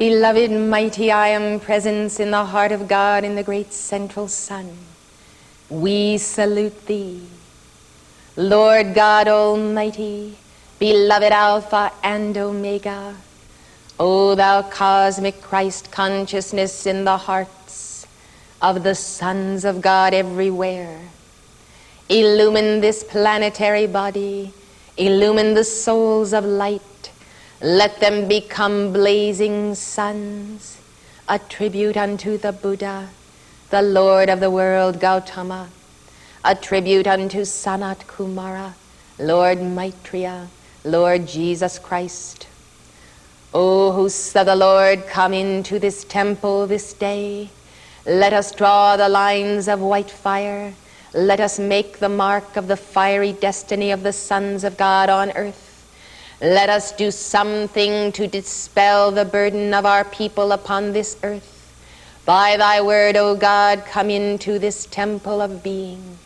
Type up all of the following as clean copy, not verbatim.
Beloved, mighty, I am presence in the heart of God in the great central sun. We salute thee. Lord God Almighty, beloved Alpha and Omega, O thou cosmic Christ consciousness in the hearts of the sons of God everywhere. Illumine this planetary body, illumine the souls of light. Let them become blazing suns, a tribute unto the Buddha, the Lord of the world Gautama, a tribute unto Sanat Kumara, Lord Maitreya, Lord Jesus Christ. O hosts of the Lord, come into this temple this day. Let us draw the lines of white fire. Let us make the mark of the fiery destiny of the sons of God on earth. Let us do something to dispel the burden of our people upon this earth. By thy word, O God, come into this temple of being.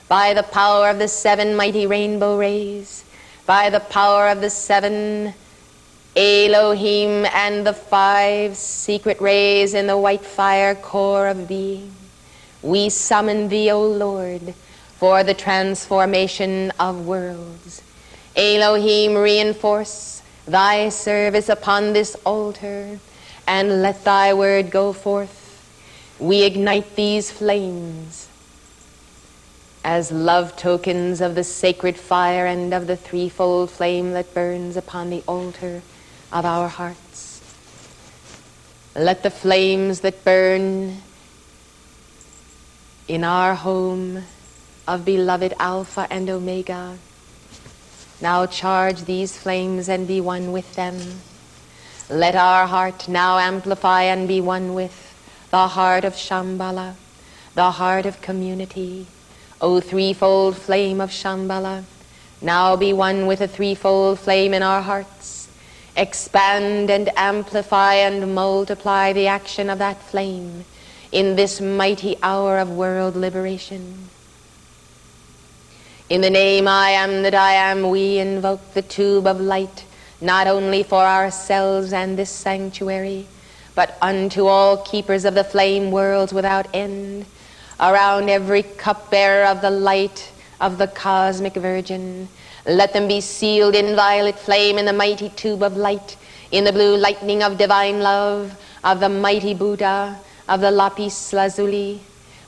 By the power of the 7 mighty rainbow rays, by the power of the 7 Elohim and the 5 secret rays in the white fire core of being, we summon thee, O Lord, for the transformation of worlds. Elohim, reinforce thy service upon this altar, and let thy word go forth. We ignite these flames as love tokens of the sacred fire and of the threefold flame that burns upon the altar of our hearts. Let the flames that burn in our home of beloved Alpha and Omega now charge these flames and be one with them. Let our heart now amplify and be one with the heart of Shambhala, the heart of community. O threefold flame of Shambhala, now be one with a threefold flame in our hearts. Expand and amplify and multiply the action of that flame in this mighty hour of world liberation. In the name I am that I am, we invoke the tube of light, not only for ourselves and this sanctuary, but unto all keepers of the flame worlds without end, around every cupbearer of the light of the cosmic Virgin. Let them be sealed in violet flame in the mighty tube of light, in the blue lightning of divine love, of the mighty Buddha, of the lapis lazuli.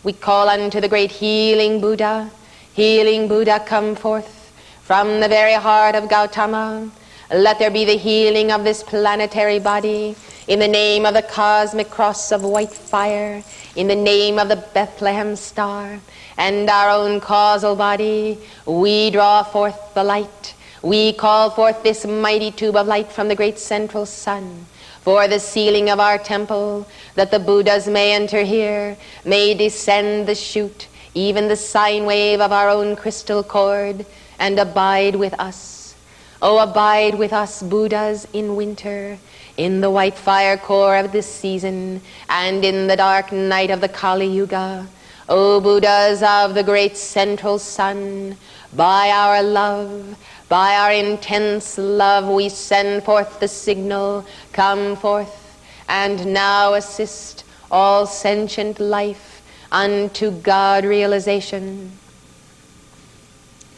We call unto the great healing Buddha. Healing Buddha, come forth from the very heart of Gautama. Let there be the healing of this planetary body in the name of the cosmic cross of white fire, in the name of the Bethlehem star and our own causal body. We draw forth the light. We call forth this mighty tube of light from the great central sun for the sealing of our temple, that the Buddhas may enter here, may descend the chute, even the sine wave of our own crystal cord, and abide with us. Oh, abide with us, Buddhas, in winter, in the white fire core of this season, and in the dark night of the Kali Yuga. O Buddhas of the great central sun, by our love, by our intense love, we send forth the signal, come forth, and now assist all sentient life unto God realization.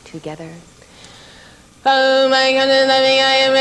Together. Oh my God, I am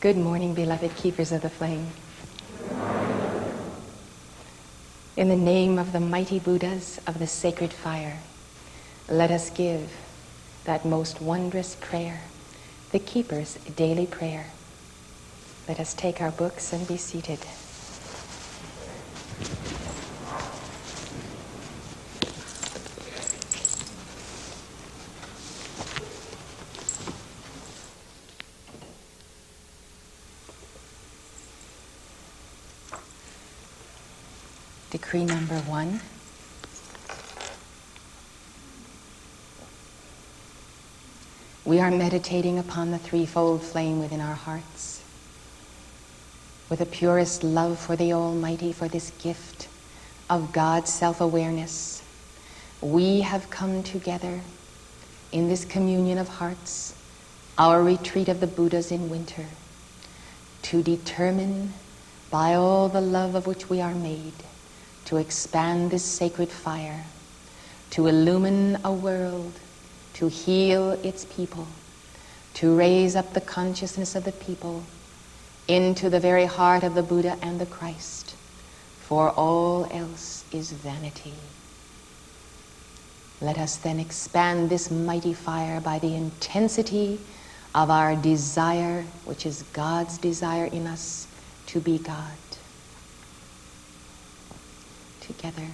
Good morning, beloved keepers of the flame. In the name of the mighty Buddhas of the sacred fire, let us give that most wondrous prayer, the keeper's daily prayer. Let us take our books and be seated. Decree number 1. We are meditating upon the threefold flame within our hearts, with the purest love for the Almighty, for this gift of God's self-awareness. We have come together in this communion of hearts, our retreat of the Buddhas in winter, to determine, by all the love of which we are made, to expand this sacred fire, to illumine a world, to heal its people, to raise up the consciousness of the people into the very heart of the Buddha and the Christ, for all else is vanity. Let us then expand this mighty fire by the intensity of our desire, which is God's desire in us, to be God. Together.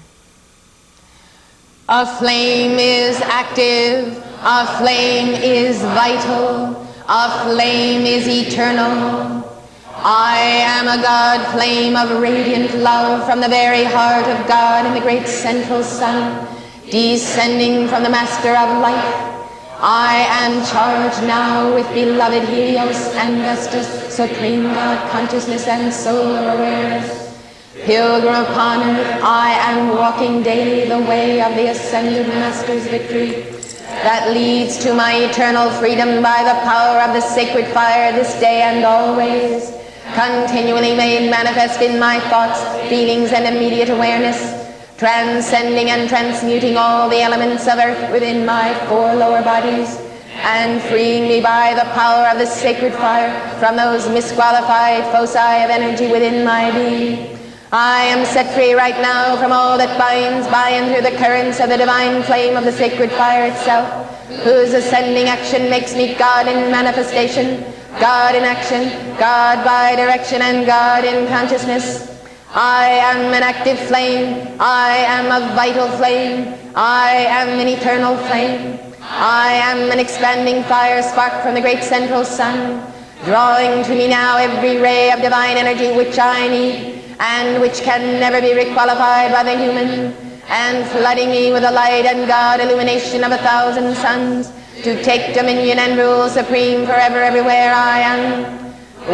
A flame is active, a flame is vital, a flame is eternal. I am a God flame of radiant love from the very heart of God in the great central sun, descending from the Master of Life. I am charged now with beloved Helios and Vestus, Supreme God Consciousness and Solar Awareness. Pilgrim upon earth, I am walking daily the way of the ascended Master's victory that leads to my eternal freedom by the power of the sacred fire this day and always, continually made manifest in my thoughts, feelings, and immediate awareness, transcending and transmuting all the elements of earth within my 4 lower bodies, and freeing me by the power of the sacred fire from those misqualified foci of energy within my being. I am set free right now from all that binds by and through the currents of the divine flame of the sacred fire itself, whose ascending action makes me God in manifestation, God in action, God by direction, and God in consciousness. I am an active flame, I am a vital flame, I am an eternal flame, I am an expanding fire spark from the great central sun, drawing to me now every ray of divine energy which I need, and which can never be requalified by the human, and flooding me with the light and God illumination of 1,000 suns, to take dominion and rule supreme forever everywhere I am.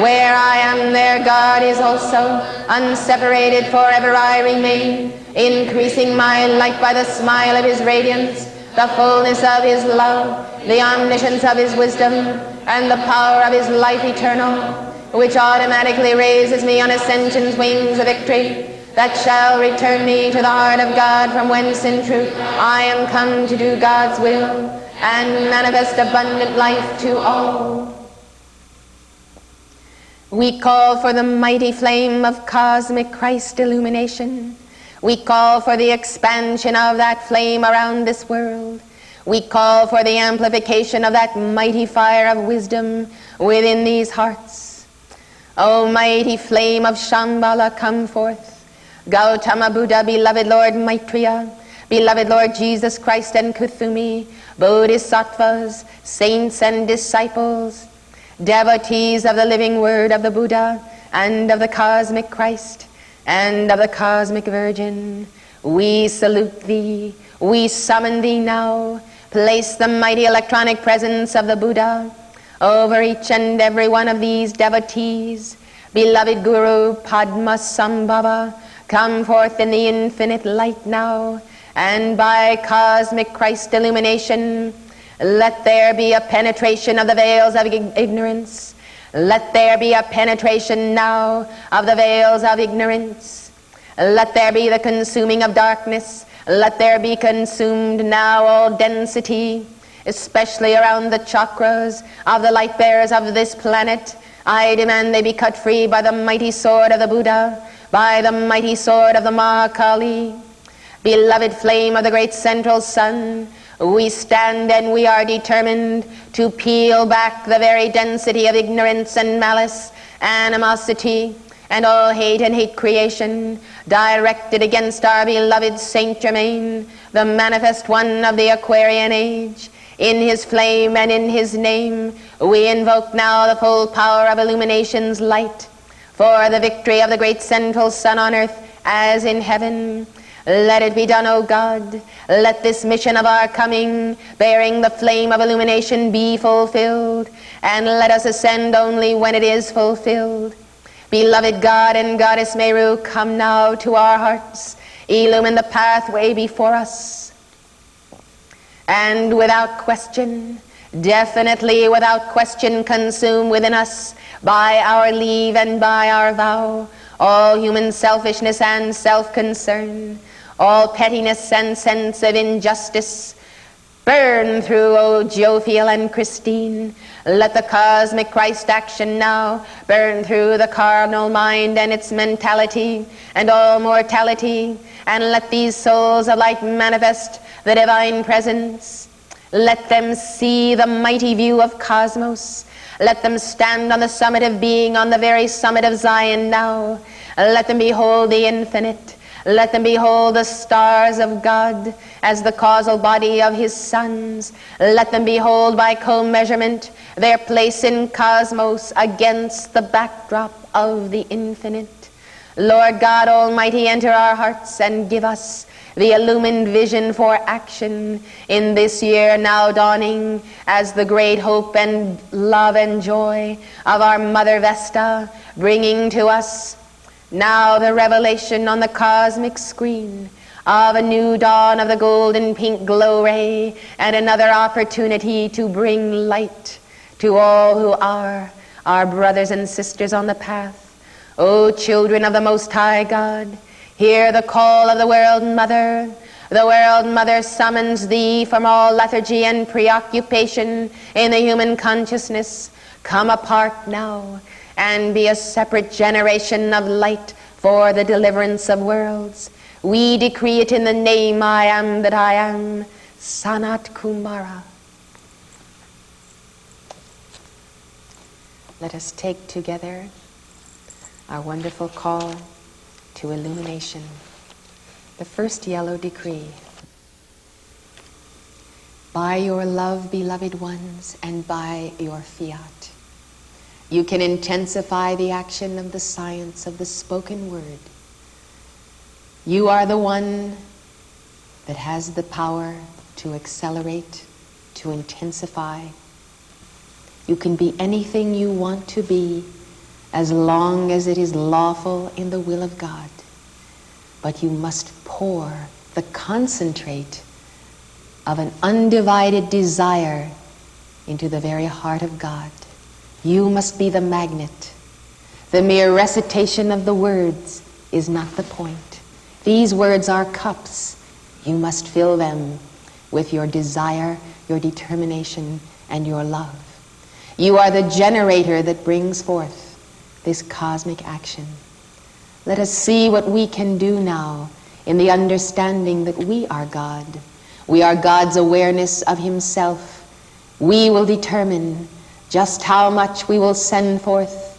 Where I am, there God is also, unseparated forever I remain, increasing my light by the smile of His radiance, the fullness of His love, the omniscience of His wisdom, and the power of His life eternal, which automatically raises me on Ascension's wings of victory, that shall return me to the heart of God, from whence in truth I am come to do God's will and manifest abundant life to all. We call for the mighty flame of cosmic Christ illumination. We call for the expansion of that flame around this world. We call for the amplification of that mighty fire of wisdom within these hearts. O mighty flame of Shambhala, come forth. Gautama Buddha, beloved Lord Maitreya, beloved Lord Jesus Christ and Kuthumi, Bodhisattvas, saints and disciples, devotees of the living word of the Buddha and of the cosmic Christ and of the cosmic Virgin, we salute thee, we summon thee now. Place the mighty electronic presence of the Buddha over each and every one of these devotees. Beloved Guru Padmasambhava, come forth in the infinite light now, and by cosmic Christ illumination, let there be a penetration of the veils of ignorance. Let there be a penetration now of the veils of ignorance. Let there be the consuming of darkness. Let there be consumed now all density, especially around the chakras of the light bearers of this planet, I demand they be cut free by the mighty sword of the Buddha, by the mighty sword of the Mahakali. Beloved flame of the great central sun, we stand and we are determined to peel back the very density of ignorance and malice, animosity, and all hate and hate creation directed against our beloved Saint Germain, the manifest one of the Aquarian age. In his flame and in his name, we invoke now the full power of illumination's light for the victory of the great central sun on earth as in heaven. Let it be done, O God. Let this mission of our coming, bearing the flame of illumination, be fulfilled, and let us ascend only when it is fulfilled. Beloved God and Goddess Meru, come now to our hearts, illumine the pathway before us, and without question, definitely without question, consume within us, by our leave and by our vow, all human selfishness and self-concern, all pettiness and sense of injustice. Burn through, O Jophiel and Christine. Let the cosmic Christ action now burn through the carnal mind and its mentality and all mortality, and let these souls of light manifest the divine presence. Let them see the mighty view of cosmos. Let them stand on the summit of being, on the very summit of Zion now. Let them behold the infinite. Let them behold the stars of God as the causal body of his sons. Let them behold by co-measurement their place in cosmos against the backdrop of the infinite. Lord God Almighty, enter our hearts and give us the illumined vision for action in this year now dawning as the great hope and love and joy of our Mother Vesta, bringing to us now the revelation on the cosmic screen of a new dawn of the golden pink glow ray, and another opportunity to bring light to all who are our brothers and sisters on the path. O children of the Most High God, hear the call of the World Mother. The World Mother summons thee from all lethargy and preoccupation in the human consciousness. Come apart now and be a separate generation of light for the deliverance of worlds. We decree it in the name I am that I am, Sanat Kumara. Let us take together our wonderful call to illumination. The first yellow decree. By your love, beloved ones, and by your fiat, you can intensify the action of the science of the spoken word. You are the one that has the power to accelerate, to intensify. You can be anything you want to be as long as it is lawful in the will of God. But you must pour the concentrate of an undivided desire into the very heart of God. You must be the magnet. The mere recitation of the words is not the point. These words are cups. You must fill them with your desire, your determination, and your love. You are the generator that brings forth this cosmic action. Let us see what we can do now in the understanding that we are God. We are God's awareness of himself. We will determine just how much we will send forth,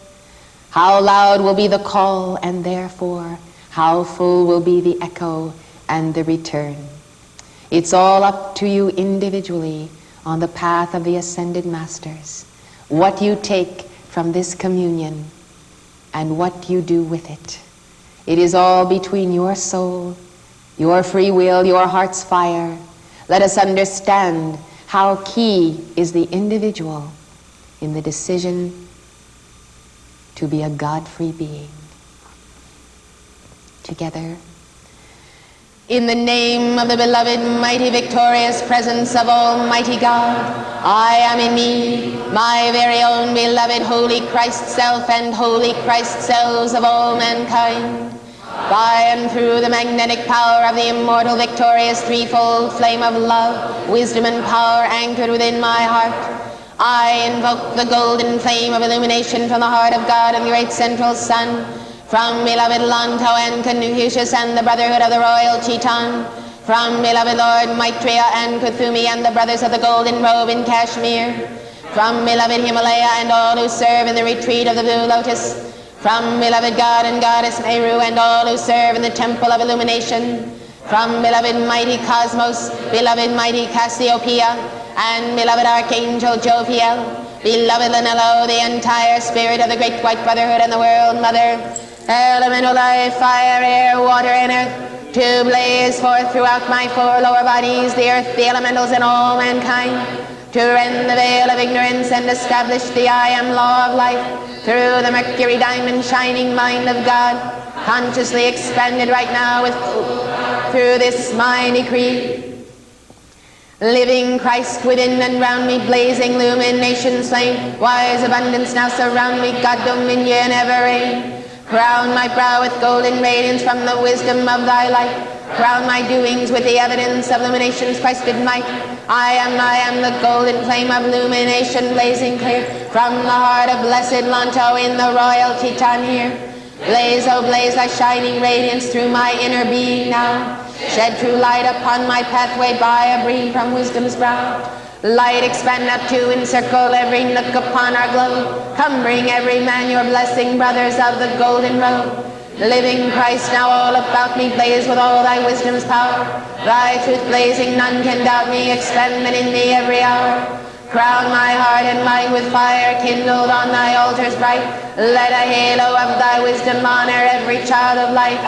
how loud will be the call, and therefore how full will be the echo and the return. It's all up to you individually on the path of the ascended masters, what you take from this communion and what you do with it. It is all between your soul, your free will, your heart's fire. Let us understand how key is the individual in the decision to be a God-free being. Together, in the name of the beloved, mighty, victorious presence of Almighty God, I am in me, my very own beloved holy Christ self and holy Christ selves of all mankind. By and through the magnetic power of the immortal, victorious, threefold flame of love, wisdom, and power anchored within my heart, I invoke the golden flame of illumination from the heart of God and the great central sun, from beloved Lanto and Confucius and the Brotherhood of the Royal Chiton, from beloved Lord Maitreya and Kuthumi and the Brothers of the Golden Robe in Kashmir, from beloved Himalaya and all who serve in the retreat of the Blue Lotus, from beloved God and Goddess Meru and all who serve in the Temple of Illumination, from beloved mighty Cosmos, beloved mighty Cassiopeia, and beloved Archangel Jophiel, beloved Lanello, the entire spirit of the Great White Brotherhood and the World Mother, elemental life, fire, air, water, and earth, to blaze forth throughout my four lower bodies, the earth, the elementals, and all mankind, to rend the veil of ignorance and establish the I am law of life through the Mercury diamond shining mind of God, consciously expanded right now through this my decree. Living Christ within and round me, blazing illumination flame, wise abundance now surround me, God dominion ever reign. Crown my brow with golden radiance from the wisdom of thy light. Crown my doings with the evidence of illumination's Christed might. I am the golden flame of illumination blazing clear from the heart of blessed Lanto in the royal Teton here. Blaze, oh blaze, thy shining radiance through my inner being now. Shed true light upon my pathway by a beam from wisdom's brow. Light expand up to encircle every nook upon our globe. Come bring every man your blessing, brothers of the golden robe. Living Christ now all about me, blaze with all thy wisdom's power. Thy truth blazing, none can doubt me, expanding in me every hour. Crown my heart and mind with fire, kindled on thy altars bright. Let a halo of thy wisdom honor every child of light.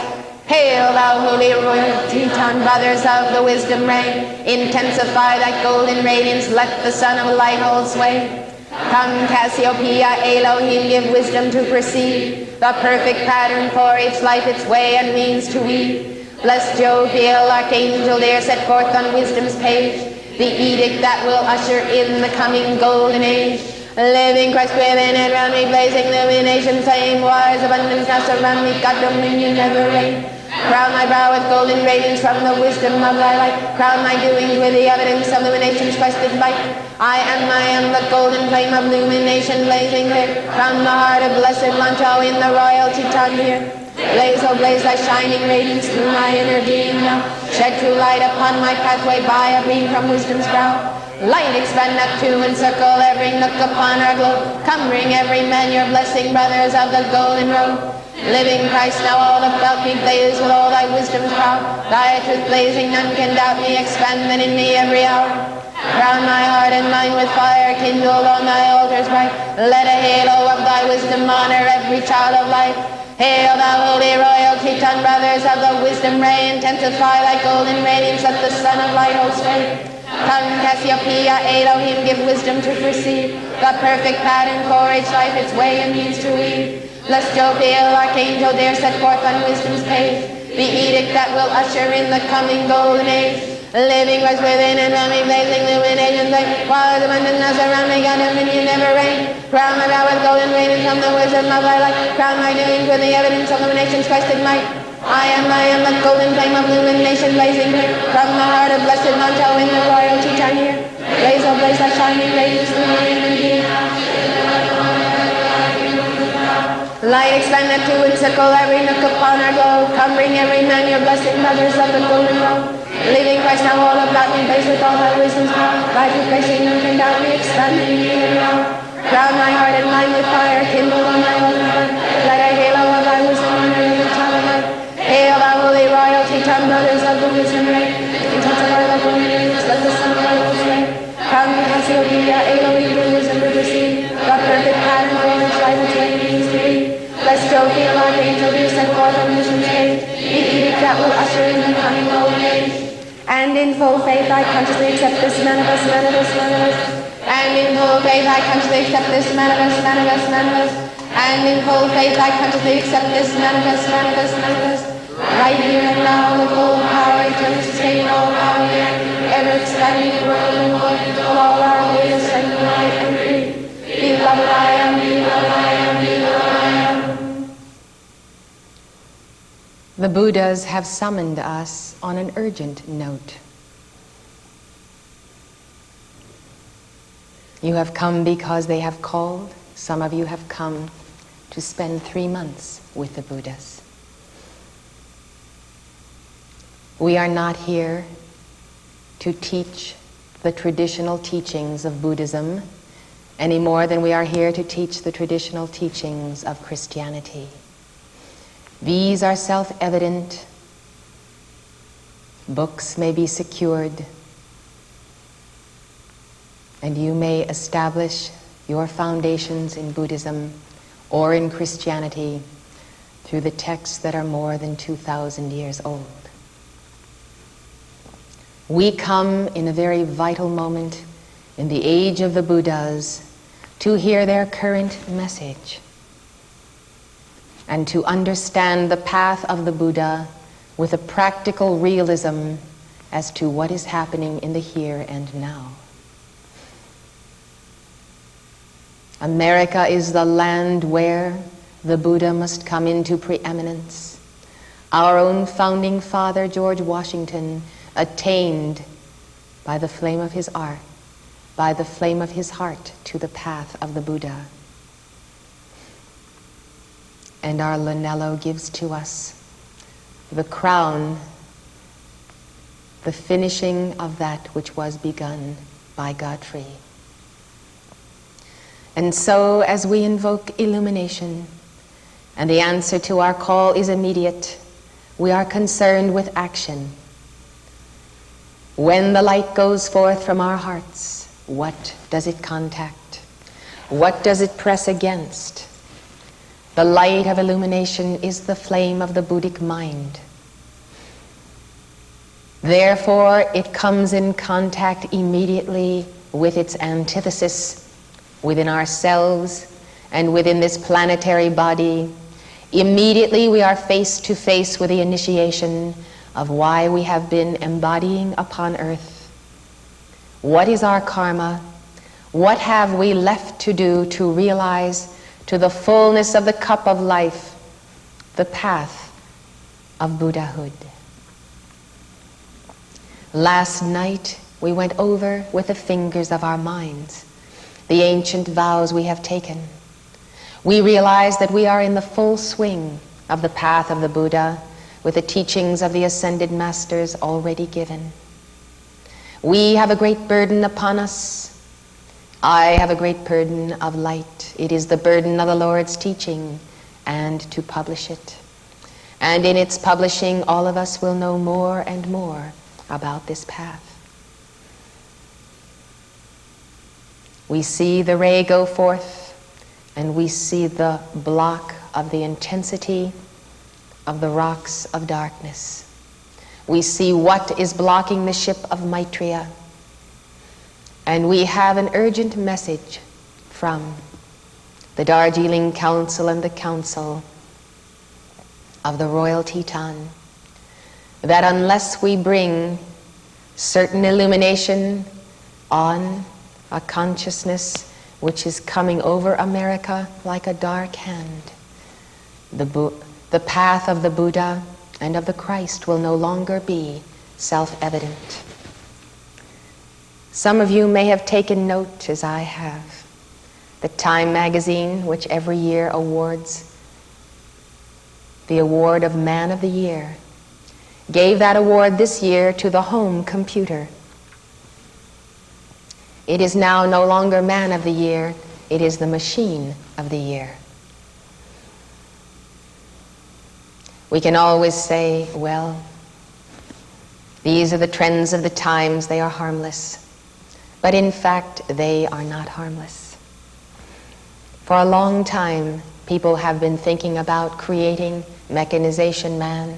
Hail thou holy royal Teton, brothers of the wisdom reign. Intensify thy golden radiance, let the sun of light hold sway. Come Cassiopeia, Elohim, give wisdom to perceive the perfect pattern for each life, its way and means to weave. Blessed Jophiel, Archangel, there set forth on wisdom's page the edict that will usher in the coming golden age. Living Christ within and round me, blazing illumination flame, wise abundance now surround me, God dominion never reign. Crown my brow with golden radiance from the wisdom of thy light. Crown my doings with the evidence of illumination's Christed light. I am the golden flame of illumination blazing clear from the heart of blessed Lanto in the royal Teton here. Blaze, oh blaze, thy shining radiance through my inner being now. Shed true light upon my pathway by a beam from wisdom's brow. Light expand up to encircle every nook upon our globe. Come bring every man your blessing, brothers of the golden robe. Living Christ now all about me, blaze with all thy wisdom's power. Thy truth blazing, none can doubt me, expanding in me every hour. Crown my heart and mind with fire, kindled on thy altars bright. Let a halo of thy wisdom honor every child of light. Hail thou holy royal Teton, brothers of the wisdom ray, intensify thy golden radiance, let the sun of light hold sway. Come Cassiopeia, Elohim, give wisdom to perceive the perfect pattern for each life, its way and means to weave. Blessed Jophiel, Archangel, there set forth on wisdom's page the edict that will usher in the coming golden age. Living Christ within and round me, blazing illumination flame, wise abundance now surround me, God dominion never reign. Crown my brow with golden radiance from the wisdom of thy light. Crown my doings with the evidence of illumination's Christed might. I am the golden flame of illumination blazing clear from the heart of blessed Lanto in the royal Teton here. Blaze, oh blaze, thy shining radiance through my inner being. Light expand up to encircle every nook upon our globe. Come bring every man your blessing, brothers of the golden robe. Living Christ now all about me, blaze with all thy wisdom's power. Thy truth blazing, none can doubt me, expanding in me every hour. Crown my heart and mind with fire, kindled on thy holy heart. Let a halo of thy wisdom honor every child of light. Hail thou holy royal Teton, brothers of the wisdom ray. Intensify thy golden radiance, let the sun of light hold sway. Crown Cassiopeia, Elohim, give wisdom to perceive the perfect pattern for each life, its way and means to lead. Blessed Jophiel, Archangel, be set forth on mission's page the edict that will usher in the coming golden age. And in full faith I consciously accept this manifest. And in full faith I consciously accept this manifest. And in full faith I consciously accept this manifest. Right here and now, with full power, eternal sustain all power here, ever expanding the world and world of all our ways, and light and free. Beloved I am, beloved I am, beloved I am. The Buddhas have summoned us on an urgent note. You have come because they have called. Some of you have come to spend 3 months with the Buddhas. We are not here to teach the traditional teachings of Buddhism any more than we are here to teach the traditional teachings of Christianity. These are self-evident. Books may be secured, and you may establish your foundations in Buddhism or in Christianity through the texts that are more than 2,000 years old. We come in a very vital moment in the age of the Buddhas to hear their current message and to understand the path of the Buddha with a practical realism as to what is happening in the here and now. America is the land where the Buddha must come into preeminence. Our own founding father, George Washington, attained by the flame of his art, by the flame of his heart, to the path of the Buddha. And our Lunello gives to us the crown, the finishing of that which was begun by Godfrey. And so, as we invoke illumination, and the answer to our call is immediate, we are concerned with action. When the light goes forth from our hearts, what does it contact? What does it press against? The light of illumination is the flame of the Buddhic mind. Therefore, it comes in contact immediately with its antithesis within ourselves and within this planetary body. Immediately we are face to face with the initiation of why we have been embodying upon earth. What is our karma? What have we left to do to realize to the fullness of the cup of life the path of Buddhahood? Last night we went over with the fingers of our minds the ancient vows we have taken. We realize that we are in the full swing of the path of the Buddha with the teachings of the ascended masters already given. We have a great burden upon us. I have a great burden of light. It is the burden of the Lord's teaching, and to publish it. And in its publishing, all of us will know more and more about this path. We see the ray go forth, and we see the block of the intensity of the rocks of darkness. We see what is blocking the ship of Maitreya. And we have an urgent message from the Darjeeling Council and the Council of the Royal Teton, that unless we bring certain illumination on a consciousness which is coming over America like a dark hand, the path of the Buddha and of the Christ will no longer be self-evident. Some of you may have taken note, as I have, the Time magazine, which every year awards the award of Man of the Year, gave that award this year to the home computer. It is now no longer Man of the Year, it is the Machine of the Year. We can always say, well, these are the trends of the times, they are harmless. But in fact, they are not harmless. For a long time, people have been thinking about creating mechanization man,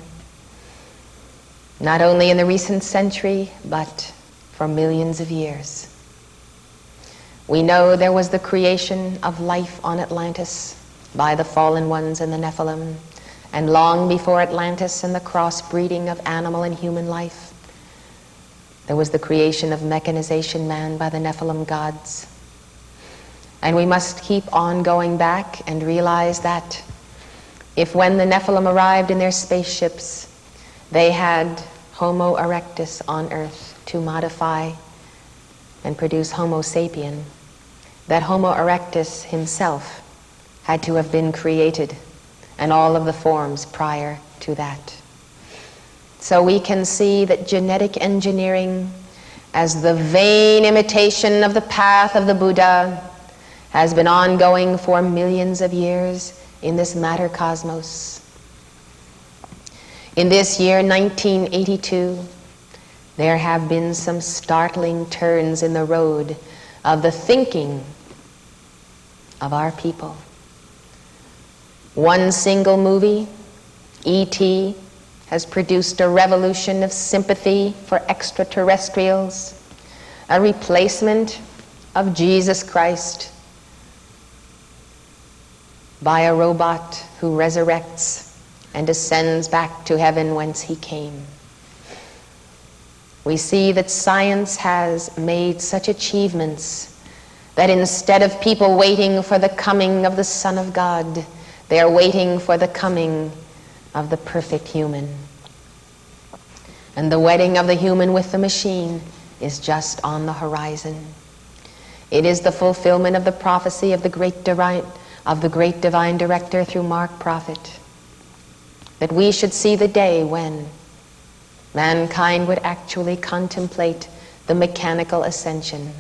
not only in the recent century, but for millions of years. We know there was the creation of life on Atlantis by the fallen ones and the Nephilim, and long before Atlantis and the crossbreeding of animal and human life, there was the creation of mechanization man by the Nephilim gods. And we must keep on going back and realize that if when the Nephilim arrived in their spaceships, they had Homo erectus on Earth to modify and produce Homo sapien, that Homo erectus himself had to have been created, and all of the forms prior to that. So we can see that genetic engineering, as the vain imitation of the path of the Buddha, has been ongoing for millions of years in this matter cosmos. In this year, 1982, there have been some startling turns in the road of the thinking of our people. One single movie, E.T., has produced a revolution of sympathy for extraterrestrials, a replacement of Jesus Christ by a robot who resurrects and ascends back to heaven whence he came. We see that science has made such achievements that instead of people waiting for the coming of the Son of God, they are waiting for the coming of the perfect human. And the wedding of the human with the machine is just on the horizon. It is the fulfillment of the prophecy of the great divine director through Mark Prophet, that we should see the day when mankind would actually contemplate the mechanical ascension.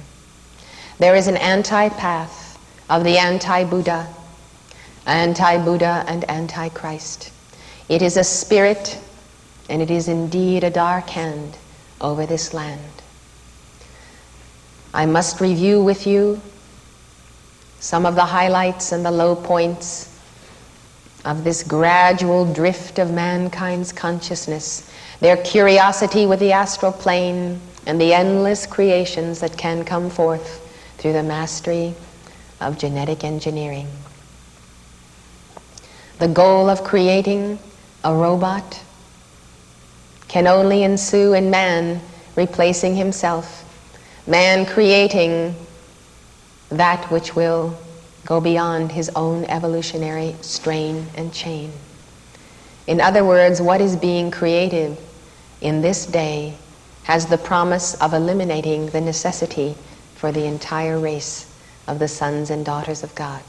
There is an anti-path of the anti-Buddha and anti-Christ. It is a spirit, and it is indeed a dark hand over this land. I must review with you some of the highlights and the low points of this gradual drift of mankind's consciousness, their curiosity with the astral plane, and the endless creations that can come forth through the mastery of genetic engineering. The goal of creating a robot can only ensue in man replacing himself, man creating that which will go beyond his own evolutionary strain and chain. In other words, what is being created in this day has the promise of eliminating the necessity for the entire race of the sons and daughters of God.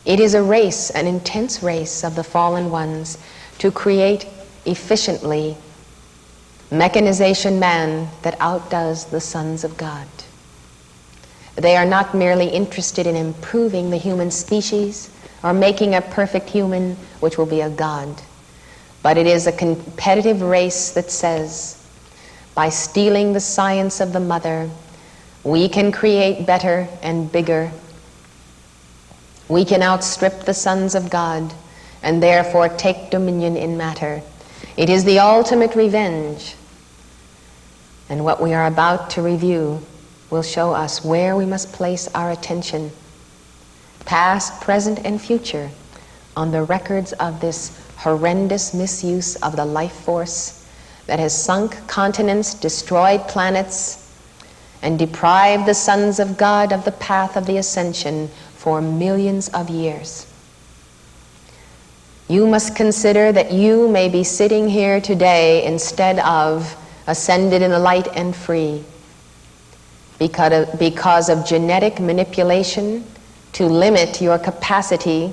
It is a race, an intense race of the fallen ones to create efficiently mechanization man that outdoes the sons of God. They are not merely interested in improving the human species or making a perfect human which will be a god, but it is a competitive race that says, by stealing the science of the mother, we can create better and bigger. We can outstrip the sons of God and therefore take dominion in matter. It is the ultimate revenge. And what we are about to review will show us where we must place our attention, past, present, and future, on the records of this horrendous misuse of the life force that has sunk continents, destroyed planets, and deprived the sons of God of the path of the ascension for millions of years. You must consider that you may be sitting here today instead of ascended in the light and free because of genetic manipulation to limit your capacity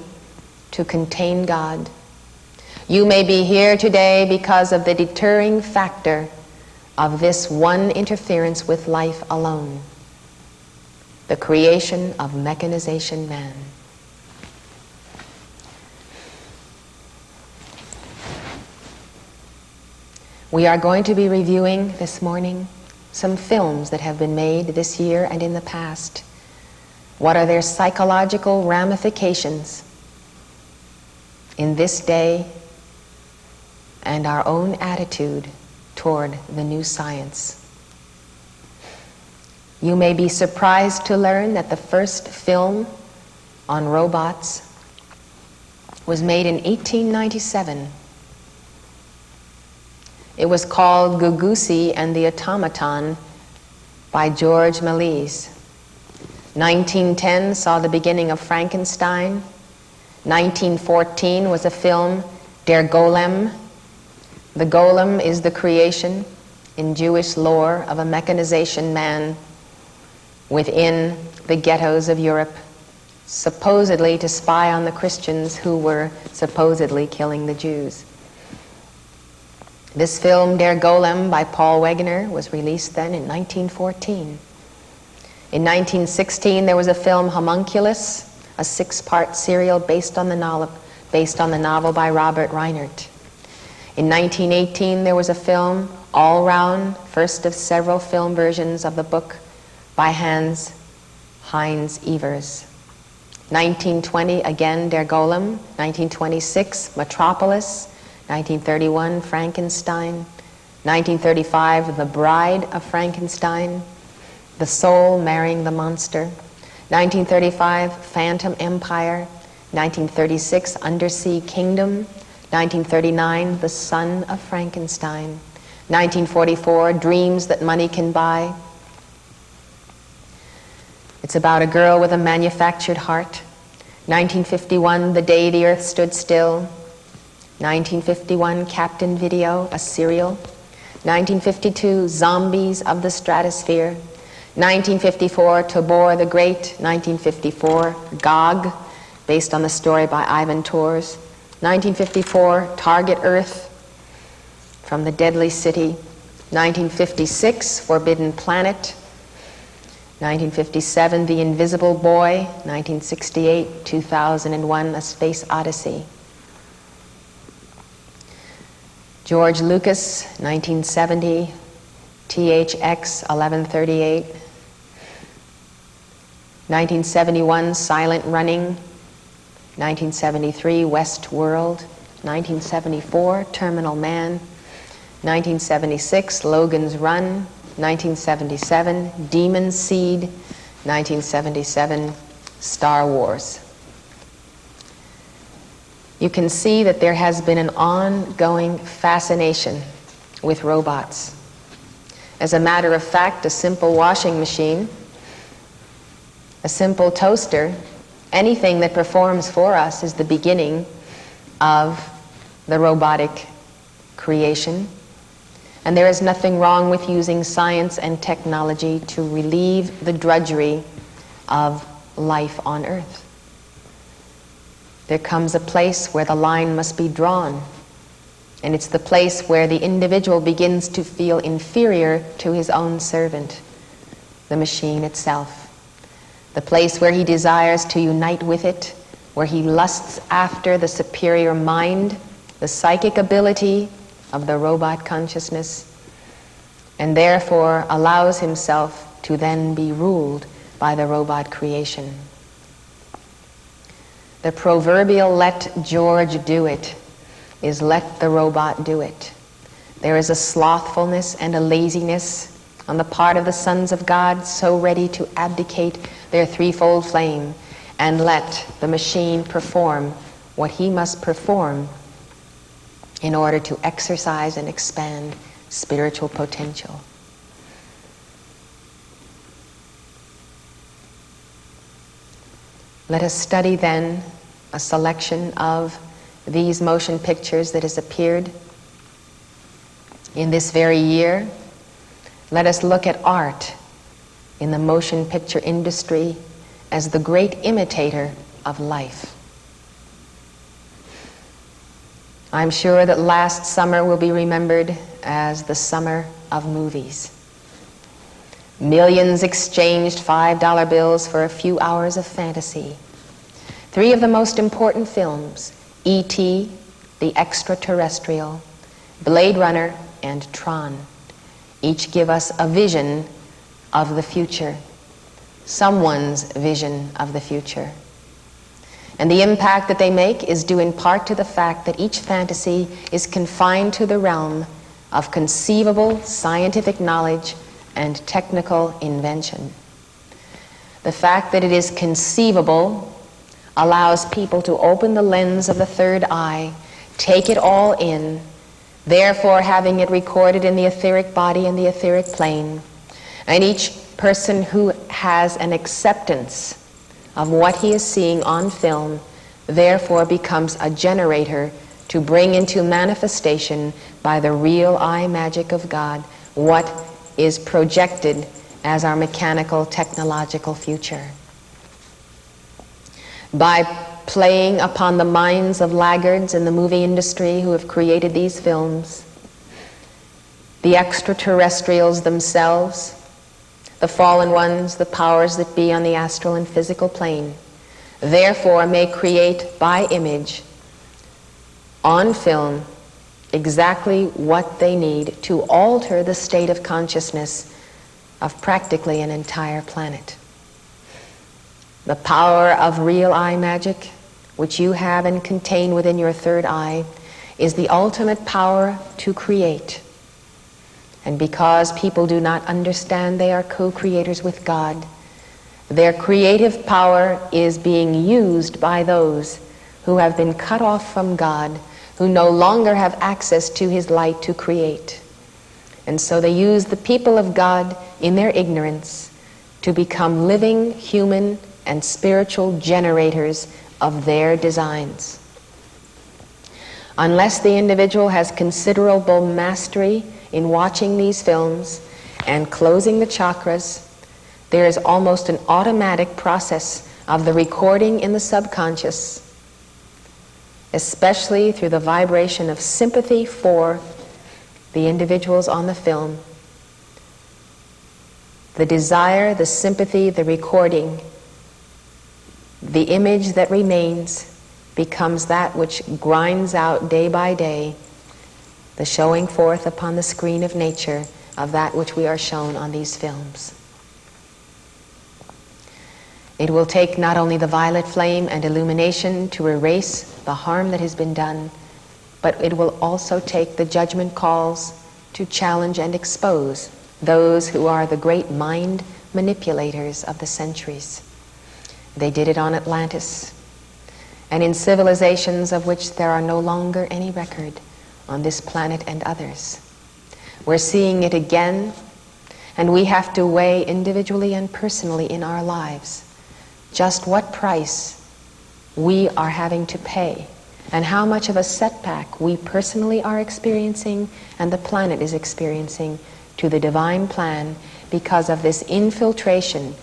to contain God. You may be here today because of the deterring factor of this one interference with life alone, the creation of mechanization man. We are going to be reviewing this morning some films that have been made this year and in the past. What are their psychological ramifications in this day and our own attitude toward the new science? You may be surprised to learn that the first film on robots was made in 1897. It was called Gugusi and the Automaton by George Méliès. 1910 saw the beginning of Frankenstein. 1914 was a film, Der Golem. The golem is the creation in Jewish lore of a mechanization man within the ghettos of Europe, supposedly to spy on the Christians who were supposedly killing the Jews. This film, Der Golem, by Paul Wegener, was released then in 1914. In 1916, there was a film, Homunculus, a 6-part serial based on the novel by Robert Reinert. In 1918, there was a film, All Round, first of several film versions of the book by Hans Heinz Evers. 1920, again, Der Golem. 1926, Metropolis. 1931, Frankenstein. 1935, The Bride of Frankenstein. The Soul Marrying the Monster. 1935, Phantom Empire. 1936, Undersea Kingdom. 1939, The Son of Frankenstein. 1944, Dreams That Money Can Buy. It's about a girl with a manufactured heart. 1951, The Day the Earth Stood Still. 1951, Captain Video, a serial. 1952, Zombies of the Stratosphere. 1954, Tabor the Great. 1954, Gog, based on the story by Ivan Tors. 1954, Target Earth, From the Deadly City. 1956, Forbidden Planet. 1957, The Invisible Boy. 1968, 2001, A Space Odyssey. George Lucas, 1970, THX 1138. 1971, Silent Running. 1973, Westworld. 1974, Terminal Man. 1976, Logan's Run. 1977, Demon Seed. 1977, Star Wars. You can see that there has been an ongoing fascination with robots. As a matter of fact, a simple washing machine, a simple toaster, anything that performs for us is the beginning of the robotic creation. And there is nothing wrong with using science and technology to relieve the drudgery of life on Earth. There comes a place where the line must be drawn, and it's the place where the individual begins to feel inferior to his own servant, the machine itself. The place where he desires to unite with it, where he lusts after the superior mind, the psychic ability of the robot consciousness, and therefore allows himself to then be ruled by the robot creation. The proverbial "let George do it" is let the robot do it. There is a slothfulness and a laziness on the part of the sons of God, so ready to abdicate their threefold flame and let the machine perform what he must perform in order to exercise and expand spiritual potential. Let us study then a selection of these motion pictures that has appeared in this very year. Let us look at art in the motion picture industry as the great imitator of life. I'm sure that last summer will be remembered as the summer of movies. Millions exchanged $5 bills for a few hours of fantasy. 3 of the most important films, E.T., The Extraterrestrial, Blade Runner, and Tron, each give us a vision of the future, someone's vision of the future. And the impact that they make is due in part to the fact that each fantasy is confined to the realm of conceivable scientific knowledge and technical invention. The fact that it is conceivable allows people to open the lens of the third eye, take it all in, therefore having it recorded in the etheric body and the etheric plane. And each person who has an acceptance of what he is seeing on film therefore becomes a generator to bring into manifestation by the real eye magic of God what is projected as our mechanical, technological future. By playing upon the minds of laggards in the movie industry who have created these films, the extraterrestrials themselves, the fallen ones, the powers that be on the astral and physical plane, therefore may create by image, on film, exactly what they need to alter the state of consciousness of practically an entire planet. The power of real eye magic, which you have and contain within your third eye, is the ultimate power to create. And because people do not understand they are co-creators with God, their creative power is being used by those who have been cut off from God, who no longer have access to His light to create. And so they use the people of God in their ignorance to become living, human, and spiritual generators of their designs. Unless the individual has considerable mastery in watching these films and closing the chakras, there is almost an automatic process of the recording in the subconscious, especially through the vibration of sympathy for the individuals on the film. The desire, the sympathy, the recording, the image that remains becomes that which grinds out day by day the showing forth upon the screen of nature of that which we are shown on these films. It will take not only the violet flame and illumination to erase the harm that has been done, but it will also take the judgment calls to challenge and expose those who are the great mind manipulators of the centuries. They did it on Atlantis, and in civilizations of which there are no longer any record on this planet and others. We're seeing it again, and we have to weigh individually and personally in our lives just what price we are having to pay and how much of a setback we personally are experiencing and the planet is experiencing to the divine plan because of this infiltration,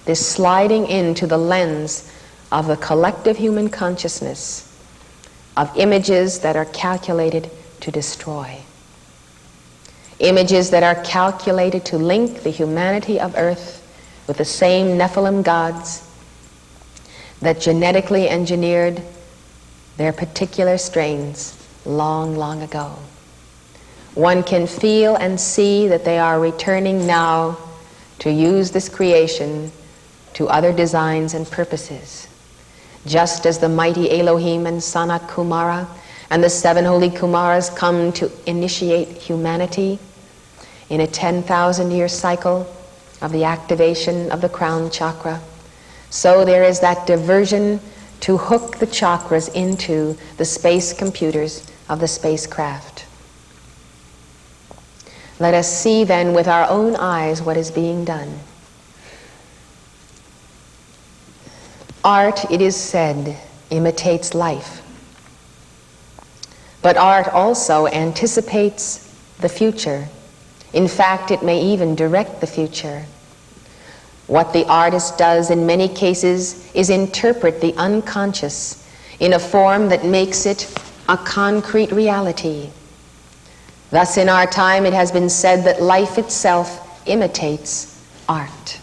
this sliding into the lens of the collective human consciousness of images that are calculated to destroy. Images that are calculated to link the humanity of Earth with the same Nephilim gods that genetically engineered their particular strains long, long ago. One can feel and see that they are returning now to use this creation to other designs and purposes. Just as the mighty Elohim and Sanat Kumara and the 7 holy Kumaras come to initiate humanity in a 10,000-year cycle of the activation of the crown chakra, so there is that diversion to hook the chakras into the space computers of the spacecraft. Let us see then with our own eyes what is being done. Art, it is said, imitates life. But art also anticipates the future. In fact, it may even direct the future. What the artist does in many cases is interpret the unconscious in a form that makes it a concrete reality. Thus, in our time, it has been said that life itself imitates art.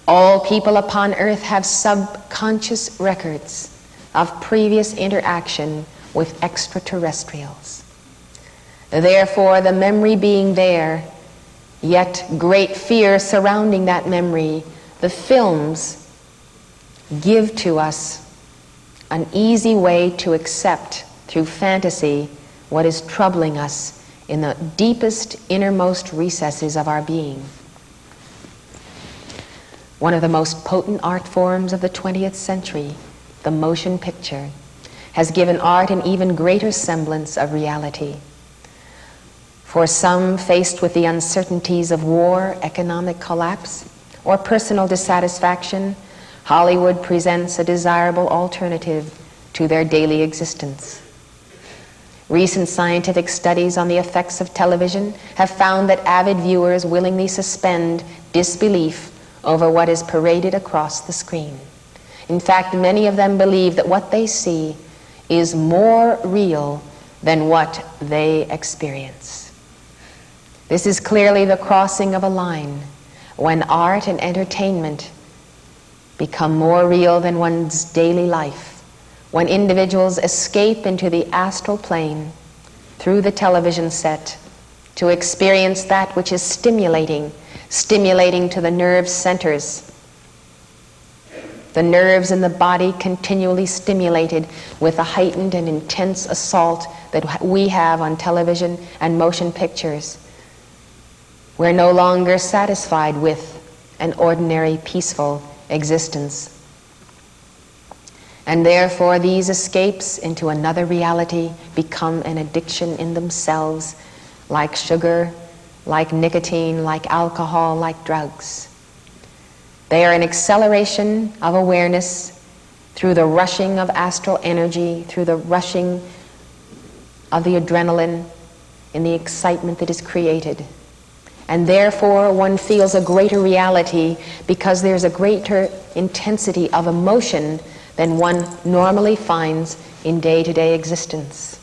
All people upon earth have subconscious records of previous interaction with extraterrestrials. Therefore, the memory being there, yet great fear surrounding that memory, the films give to us an easy way to accept through fantasy what is troubling us in the deepest, innermost recesses of our being. One of the most potent art forms of the 20th century, the motion picture, has given art an even greater semblance of reality. For some faced with the uncertainties of war, economic collapse, or personal dissatisfaction, Hollywood presents a desirable alternative to their daily existence. Recent scientific studies on the effects of television have found that avid viewers willingly suspend disbelief over what is paraded across the screen. In fact, many of them believe that what they see is more real than what they experience. This is clearly the crossing of a line when art and entertainment become more real than one's daily life, when individuals escape into the astral plane through the television set to experience that which is stimulating to the nerve centers. The nerves in the body continually stimulated with a heightened and intense assault that we have on television and motion pictures. We're no longer satisfied with an ordinary, peaceful existence. And therefore, these escapes into another reality become an addiction in themselves, like sugar, like nicotine, like alcohol, like drugs. They are an acceleration of awareness through the rushing of astral energy, through the rushing of the adrenaline in the excitement that is created. And therefore, one feels a greater reality because there's a greater intensity of emotion than one normally finds in day-to-day existence.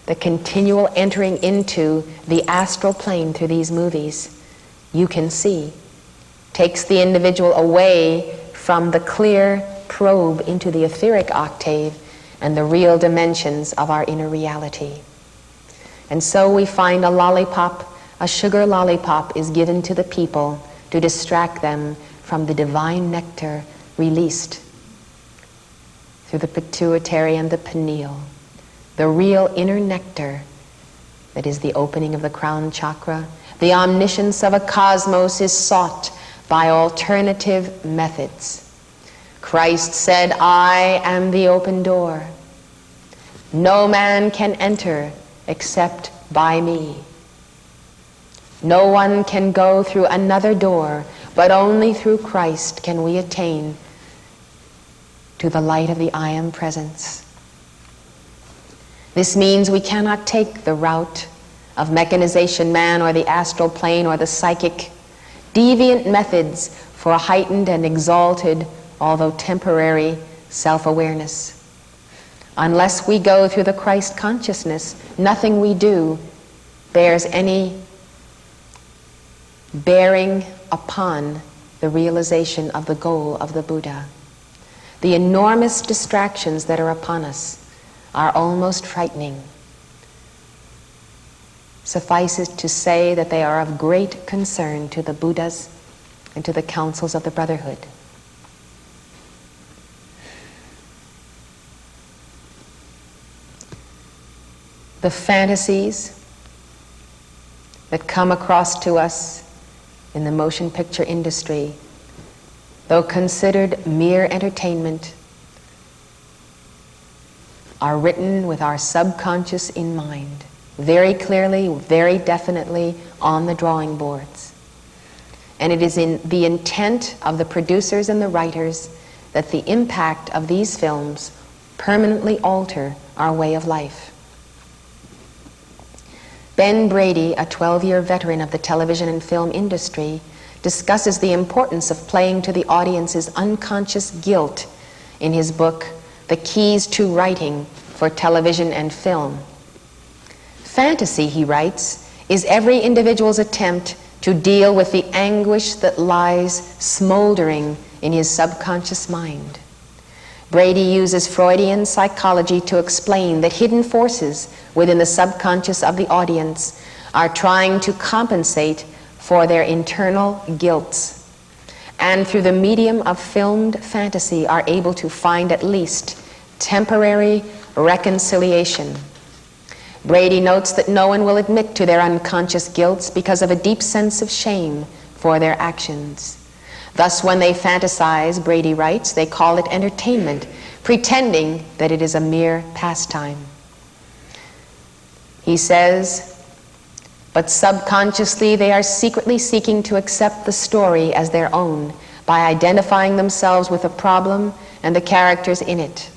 The continual entering into the astral plane through these movies, you can see, takes the individual away from the clear probe into the etheric octave and the real dimensions of our inner reality. And so we find a sugar lollipop is given to the people to distract them from the divine nectar released through the pituitary and the pineal, the real inner nectar that is the opening of the crown chakra. The omniscience of a cosmos is sought by alternative methods. Christ said, "I am the open door. No man can enter except by me. No one can go through another door, but only through Christ can we attain to the light of the I Am Presence." This means we cannot take the route of mechanization man or the astral plane or the psychic, deviant methods for a heightened and exalted, although temporary, self-awareness. Unless we go through the Christ consciousness, nothing we do bears any bearing upon the realization of the goal of the Buddha. The enormous distractions that are upon us are almost frightening. Suffice it to say that they are of great concern to the Buddhas and to the councils of the Brotherhood. The fantasies that come across to us in the motion picture industry, though considered mere entertainment, are written with our subconscious in mind, very clearly, very definitely on the drawing boards. And it is in the intent of the producers and the writers that the impact of these films permanently alter our way of life. Ben Brady, a 12-year veteran of the television and film industry, discusses the importance of playing to the audience's unconscious guilt in his book, The Keys to Writing for Television and Film. Fantasy, he writes, is every individual's attempt to deal with the anguish that lies smoldering in his subconscious mind. Brady uses Freudian psychology to explain that hidden forces within the subconscious of the audience are trying to compensate for their internal guilts, and through the medium of filmed fantasy are able to find at least temporary reconciliation. Brady notes that no one will admit to their unconscious guilts because of a deep sense of shame for their actions. Thus, when they fantasize, Brady writes, they call it entertainment, pretending that it is a mere pastime. He says, but subconsciously they are secretly seeking to accept the story as their own by identifying themselves with the problem and the characters in it.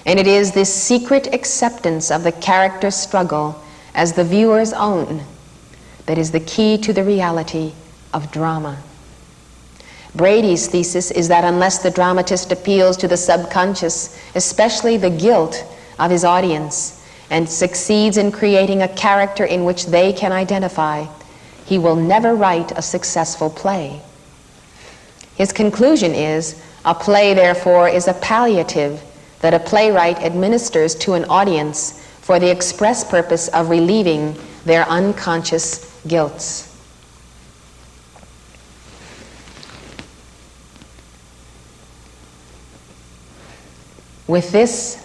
And it is this secret acceptance of the character struggle as the viewer's own that is the key to the reality of drama. Brady's thesis is that unless the dramatist appeals to the subconscious, especially the guilt of his audience, and succeeds in creating a character in which they can identify, he will never write a successful play. His conclusion is, a play, therefore, is a palliative that a playwright administers to an audience for the express purpose of relieving their unconscious guilts. With this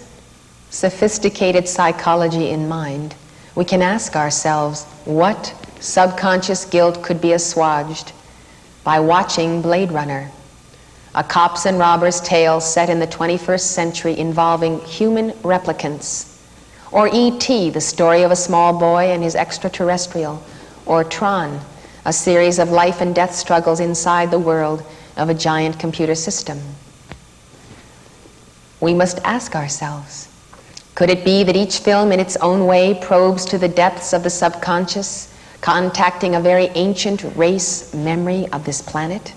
sophisticated psychology in mind, we can ask ourselves what subconscious guilt could be assuaged by watching Blade Runner, a cops and robbers tale set in the 21st century involving human replicants, or E.T., the story of a small boy and his extraterrestrial, or Tron, a series of life and death struggles inside the world of a giant computer system. We must ask ourselves, could it be that each film in its own way probes to the depths of the subconscious, contacting a very ancient race memory of this planet?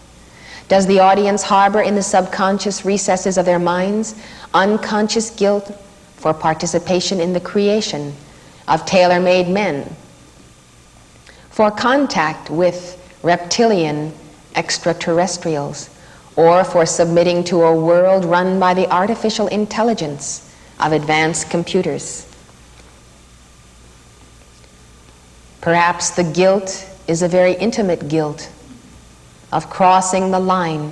Does the audience harbor in the subconscious recesses of their minds unconscious guilt for participation in the creation of tailor-made men, for contact with reptilian extraterrestrials, or for submitting to a world run by the artificial intelligence of advanced computers? Perhaps the guilt is a very intimate guilt of crossing the line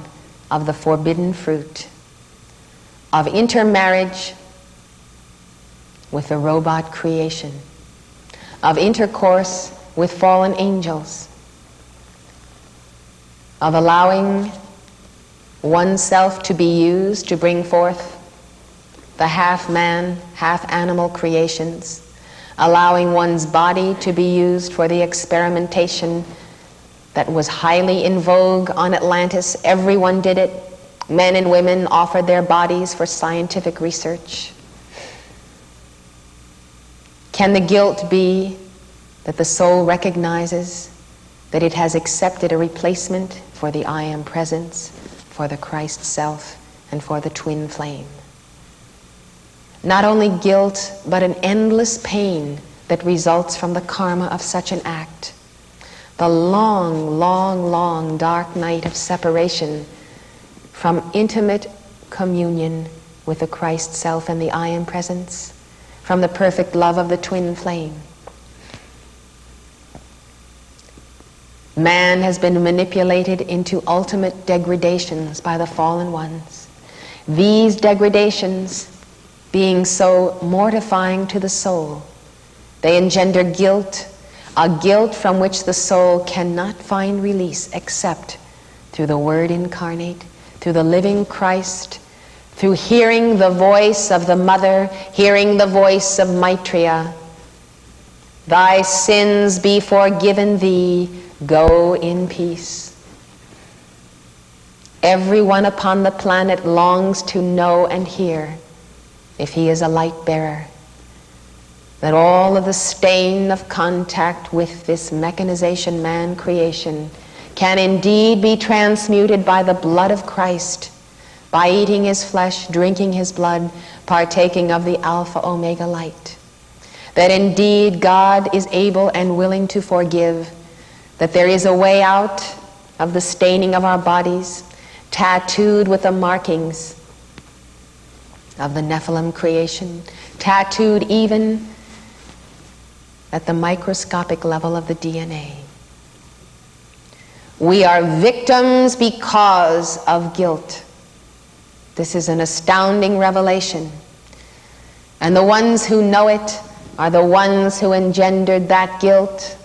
of the forbidden fruit, of intermarriage with the robot creation, of intercourse with fallen angels, of allowing oneself to be used to bring forth the half-man, half-animal creations, allowing one's body to be used for the experimentation that was highly in vogue on Atlantis. Everyone did it. Men and women offered their bodies for scientific research. Can the guilt be that the soul recognizes that it has accepted a replacement for the I Am Presence, for the Christ Self, and for the twin flame? Not only guilt, but an endless pain that results from the karma of such an act. The long, long, long dark night of separation from intimate communion with the Christ Self and the I Am Presence, from the perfect love of the twin flame. Man has been manipulated into ultimate degradations by the fallen ones. These degradations being so mortifying to the soul, they engender guilt, a guilt from which the soul cannot find release except through the Word incarnate, through the living Christ, through hearing the voice of the Mother, hearing the voice of Maitreya. Thy sins be forgiven thee, go in peace. Everyone upon the planet longs to know and hear, if he is a light bearer, that all of the stain of contact with this mechanization man creation can indeed be transmuted by the blood of Christ, by eating his flesh, drinking his blood, partaking of the Alpha Omega light. That indeed God is able and willing to forgive, that there is a way out of the staining of our bodies, tattooed with the markings of the Nephilim creation, tattooed even at the microscopic level of the DNA. We are victims because of guilt. This is an astounding revelation. And the ones who know it are the ones who engendered that guilt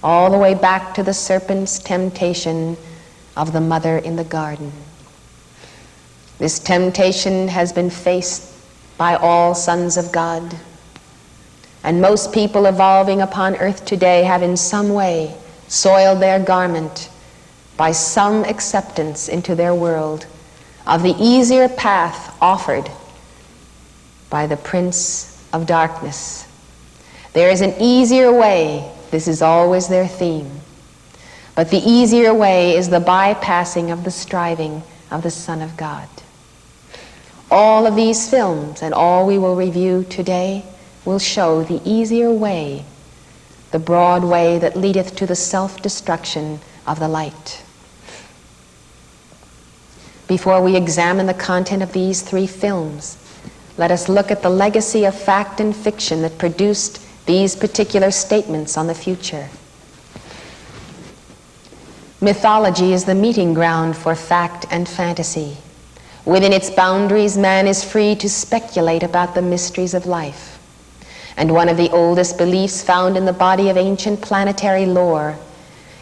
all the way back to the serpent's temptation of the mother in the garden. This temptation has been faced by all sons of God. And most people evolving upon earth today have in some way soiled their garment by some acceptance into their world of the easier path offered by the Prince of Darkness. There is an easier way. This is always their theme. But the easier way is the bypassing of the striving of the Son of God. All of these films and all we will review today will show the easier way, the broad way that leadeth to the self-destruction of the light. Before we examine the content of these three films, let us look at the legacy of fact and fiction that produced these particular statements on the future. Mythology is the meeting ground for fact and fantasy. Within its boundaries, man is free to speculate about the mysteries of life. And one of the oldest beliefs found in the body of ancient planetary lore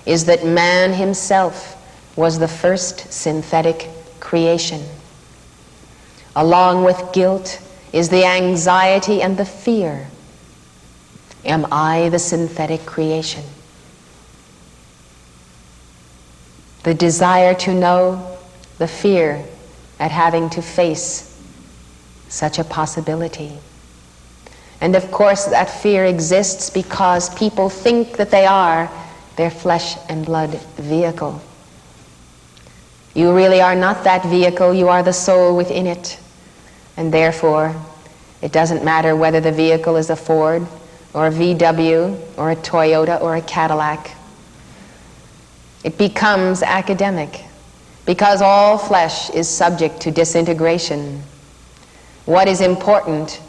is that man himself was the first synthetic creation. Along with guilt is the anxiety and the fear. Am I the synthetic creation? The desire to know, the fear at having to face such a possibility. And of course that fear exists because people think that they are their flesh and blood vehicle. You really are not that vehicle, you are the soul within it. And therefore, it doesn't matter whether the vehicle is a Ford or a VW or a Toyota or a Cadillac. It becomes academic because all flesh is subject to disintegration. What is important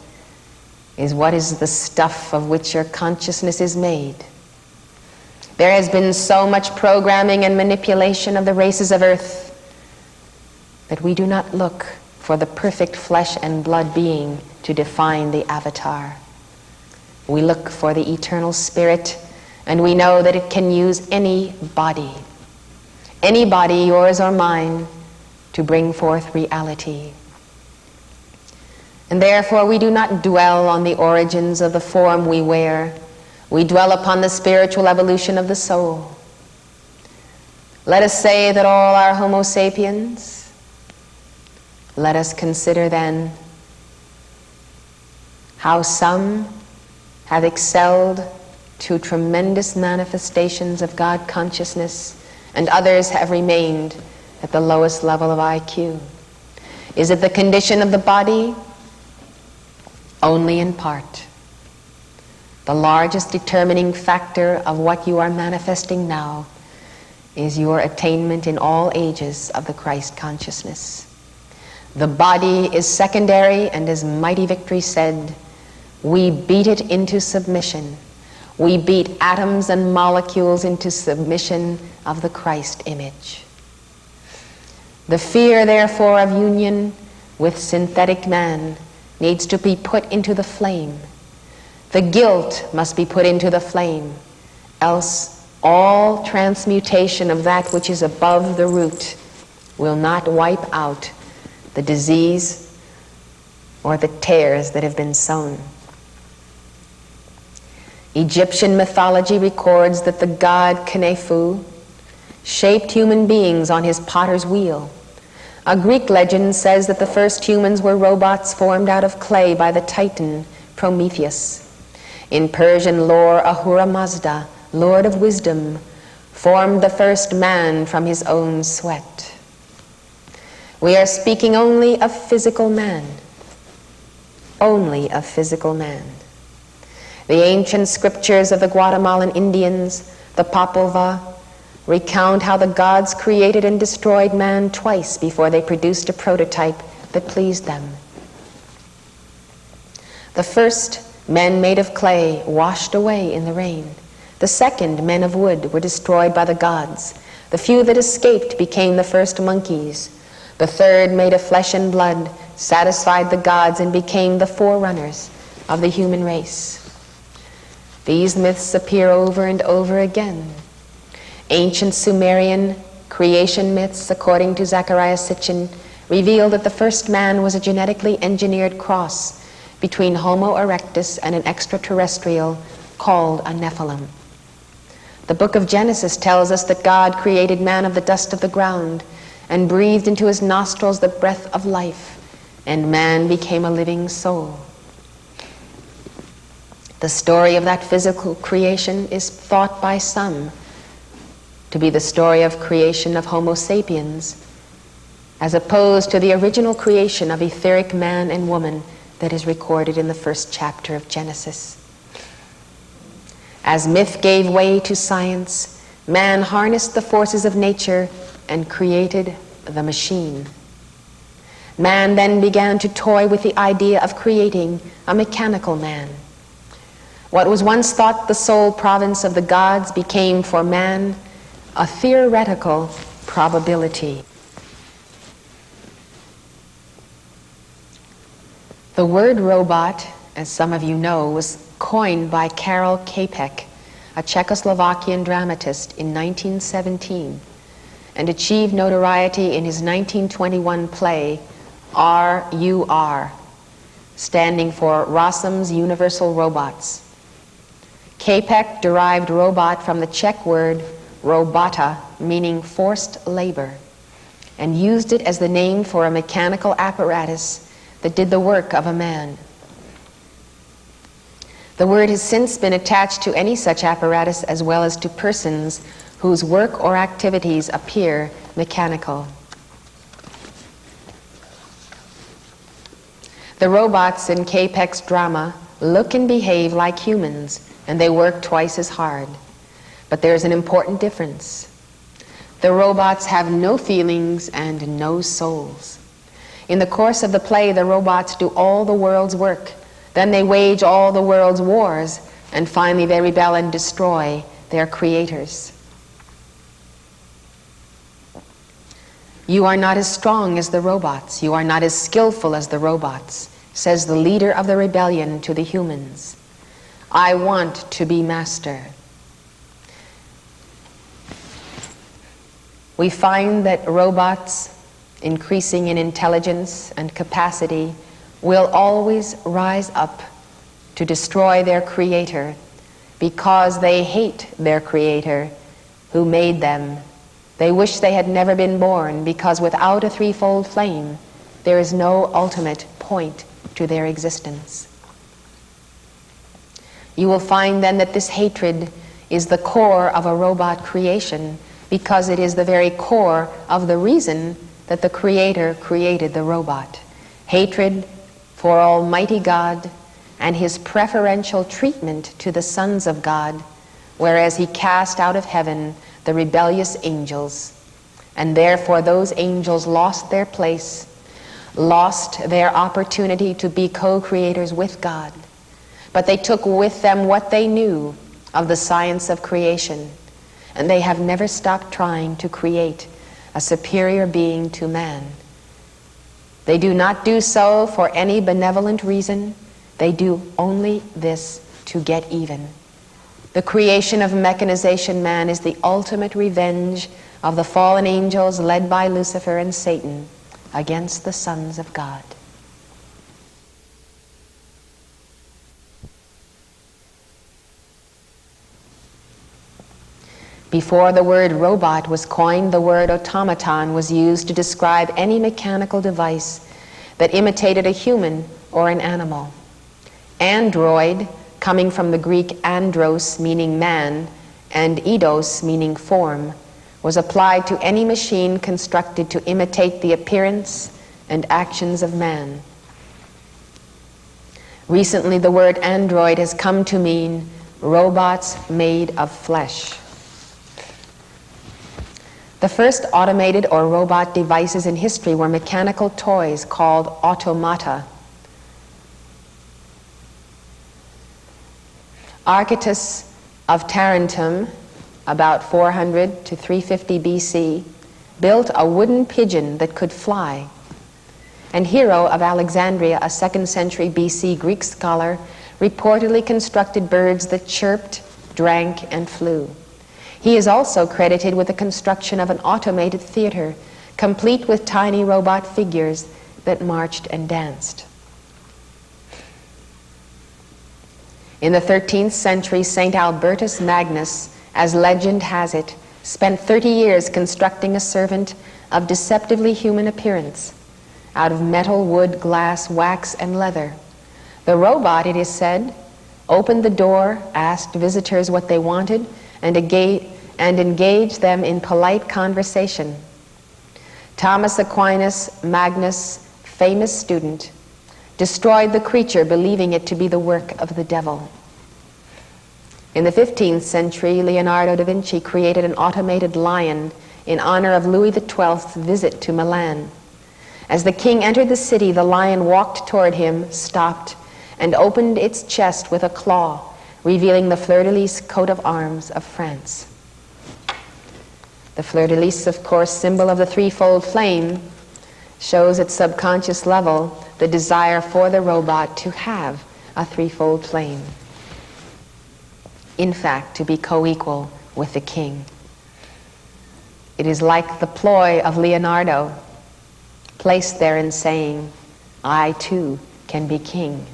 is what is the stuff of which your consciousness is made. There has been so much programming and manipulation of the races of earth that we do not look for the perfect flesh and blood being to define the avatar. We look for the eternal spirit, and we know that it can use any body, yours or mine, to bring forth reality. And therefore we do not dwell on the origins of the form we wear. We dwell upon the spiritual evolution of the soul. Let us say that all are Homo sapiens. Let us consider then how some have excelled to tremendous manifestations of God consciousness, and others have remained at the lowest level of IQ. Is it the condition of the body? Only in part. The largest determining factor of what you are manifesting now is your attainment in all ages of the Christ consciousness. The body is secondary, and as Mighty Victory said, we beat it into submission. We beat atoms and molecules into submission of the Christ image. The fear, therefore, of union with synthetic man needs to be put into the flame. The guilt must be put into the flame, else all transmutation of that which is above the root will not wipe out the disease or the tares that have been sown. Egyptian mythology records that the god Knefu shaped human beings on his potter's wheel. A Greek legend says that the first humans were robots formed out of clay by the Titan Prometheus. In Persian lore, Ahura Mazda, Lord of Wisdom, formed the first man from his own sweat. We are speaking only of physical man. Only of physical man. The ancient scriptures of the Guatemalan Indians, the Popova, recount how the gods created and destroyed man twice before they produced a prototype that pleased them. The first, men made of clay, washed away in the rain. The second, men of wood, were destroyed by the gods. The few that escaped became the first monkeys. The third, made of flesh and blood, satisfied the gods and became the forerunners of the human race. These myths appear over and over again. Ancient Sumerian creation myths, according to Zecharia Sitchin, reveal that the first man was a genetically engineered cross between Homo erectus and an extraterrestrial called a Nephilim. The book of Genesis tells us that God created man of the dust of the ground and breathed into his nostrils the breath of life, and man became a living soul. The story of that physical creation is thought by some to be the story of creation of Homo sapiens, as opposed to the original creation of etheric man and woman that is recorded in the first chapter of Genesis. As myth gave way to science, man harnessed the forces of nature and created the machine. Man then began to toy with the idea of creating a mechanical man. What was once thought the sole province of the gods became for man a theoretical probability. The word robot, as some of you know, was coined by Karel Čapek, a Czechoslovakian dramatist, in 1917, and achieved notoriety in his 1921 play RUR, standing for Rossum's Universal Robots. Čapek derived robot from the Czech word robota, meaning forced labor, and used it as the name for a mechanical apparatus that did the work of a man. The word has since been attached to any such apparatus as well as to persons whose work or activities appear mechanical. The robots in Čapek's drama look and behave like humans, and they work twice as hard. But there's an important difference. The robots have no feelings and no souls. In the course of the play, the robots do all the world's work. Then they wage all the world's wars, and finally they rebel and destroy their creators. You are not as strong as the robots. You are not as skillful as the robots, says the leader of the rebellion to the humans. I want to be master. We find that robots, increasing in intelligence and capacity, will always rise up to destroy their creator because they hate their creator who made them. They wish they had never been born because without a threefold flame, there is no ultimate point to their existence. You will find then that this hatred is the core of a robot creation because it is the very core of the reason that the Creator created the robot. Hatred for Almighty God and His preferential treatment to the sons of God, whereas He cast out of heaven the rebellious angels, and therefore those angels lost their place, lost their opportunity to be co-creators with God. But they took with them what they knew of the science of creation, and they have never stopped trying to create a superior being to man. They do not do so for any benevolent reason. They do only this to get even. The creation of mechanization man is the ultimate revenge of the fallen angels led by Lucifer and Satan against the sons of God. Before the word robot was coined, the word automaton was used to describe any mechanical device that imitated a human or an animal. Android, coming from the Greek andros, meaning man, and eidos, meaning form, was applied to any machine constructed to imitate the appearance and actions of man. Recently, the word android has come to mean robots made of flesh. The first automated or robot devices in history were mechanical toys called automata. Archytas of Tarentum, about 400 to 350 BC, built a wooden pigeon that could fly. And Hero of Alexandria, a 2nd century BC Greek scholar, reportedly constructed birds that chirped, drank, and flew. He is also credited with the construction of an automated theater, complete with tiny robot figures that marched and danced. In the 13th century, St. Albertus Magnus, as legend has it, spent 30 years constructing a servant of deceptively human appearance, out of metal, wood, glass, wax, and leather. The robot, it is said, opened the door, asked visitors what they wanted, and engaged them in polite conversation. Thomas Aquinas, Magnus, famous student, destroyed the creature, believing it to be the work of the devil. In the 15th century, Leonardo da Vinci created an automated lion in honor of Louis XII's visit to Milan. As the king entered the city, the lion walked toward him, stopped, and opened its chest with a claw, revealing the fleur-de-lis coat of arms of France. The fleur-de-lis, of course, symbol of the threefold flame, shows at subconscious level the desire for the robot to have a threefold flame. In fact, to be co-equal with the king. It is like the ploy of Leonardo, placed there in saying, I too can be king.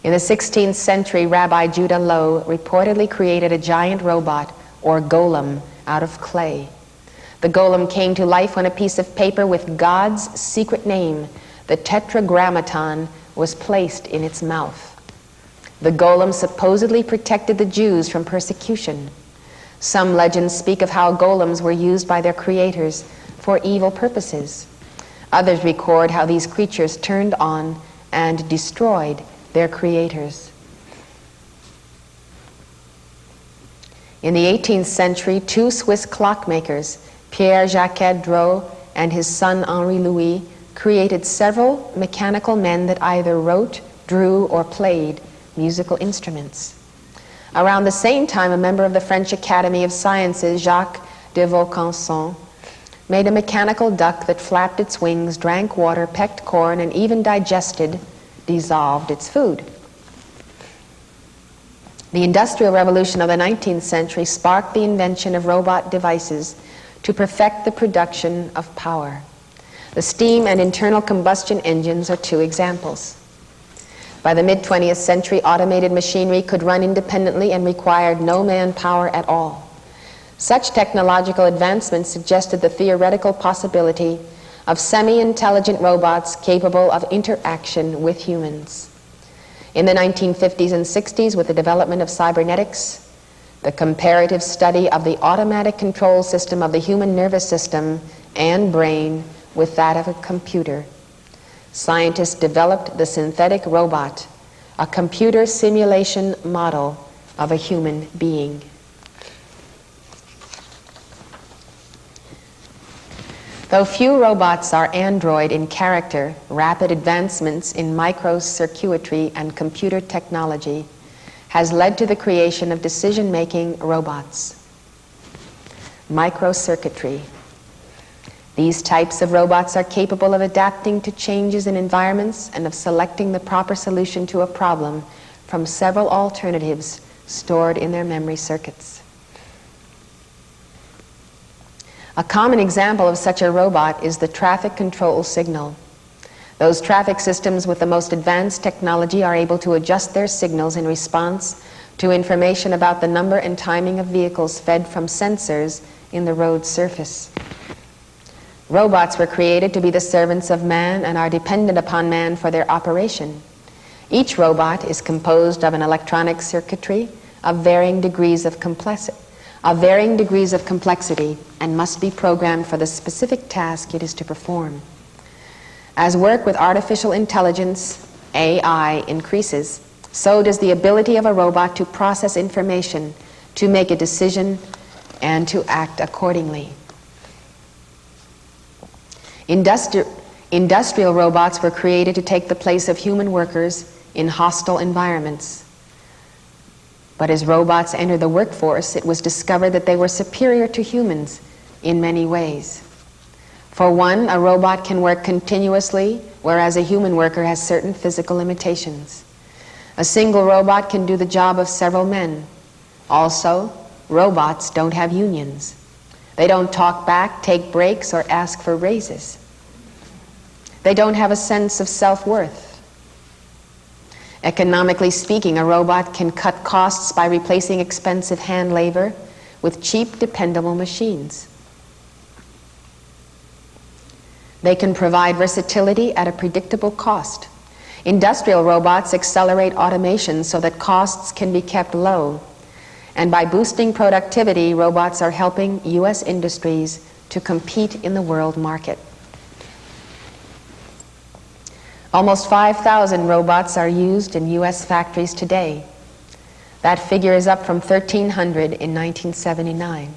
In the 16th century, Rabbi Judah Loew reportedly created a giant robot, or golem, out of clay. The golem came to life when a piece of paper with God's secret name, the Tetragrammaton, was placed in its mouth. The golem supposedly protected the Jews from persecution. Some legends speak of how golems were used by their creators for evil purposes. Others record how these creatures turned on and destroyed their creators. In the 18th century, two Swiss clockmakers, Pierre-Jacques Dreux and his son Henri Louis, created several mechanical men that either wrote, drew, or played musical instruments. Around the same time, a member of the French Academy of Sciences, Jacques de Vaucanson, made a mechanical duck that flapped its wings, drank water, pecked corn, and even dissolved its food. The Industrial Revolution of the 19th century sparked the invention of robot devices to perfect the production of power. The steam and internal combustion engines are two examples. By the mid-20th century, automated machinery could run independently and required no manpower at all. Such technological advancements suggested the theoretical possibility of semi-intelligent robots capable of interaction with humans. In the 1950s and 60s, with the development of cybernetics, the comparative study of the automatic control system of the human nervous system and brain with that of a computer, scientists developed the synthetic robot, a computer simulation model of a human being. Though few robots are android in character, rapid advancements in microcircuitry and computer technology has led to the creation of decision-making robots. Microcircuitry. These types of robots are capable of adapting to changes in environments and of selecting the proper solution to a problem from several alternatives stored in their memory circuits. A common example of such a robot is the traffic control signal. Those traffic systems with the most advanced technology are able to adjust their signals in response to information about the number and timing of vehicles fed from sensors in the road surface. Robots were created to be the servants of man and are dependent upon man for their operation. Each robot is composed of an electronic circuitry of varying degrees of complexity and must be programmed for the specific task it is to perform. As work with artificial intelligence, AI, increases, so does the ability of a robot to process information, to make a decision, and to act accordingly. Industrial robots were created to take the place of human workers in hostile environments. But as robots entered the workforce, it was discovered that they were superior to humans in many ways. For one, a robot can work continuously, whereas a human worker has certain physical limitations. A single robot can do the job of several men. Also, robots don't have unions. They don't talk back, take breaks, or ask for raises. They don't have a sense of self-worth. Economically speaking, a robot can cut costs by replacing expensive hand labor with cheap, dependable machines. They can provide versatility at a predictable cost. Industrial robots accelerate automation so that costs can be kept low. And by boosting productivity, robots are helping U.S. industries to compete in the world market. Almost 5,000 robots are used in U.S. factories today. That figure is up from 1,300 in 1979.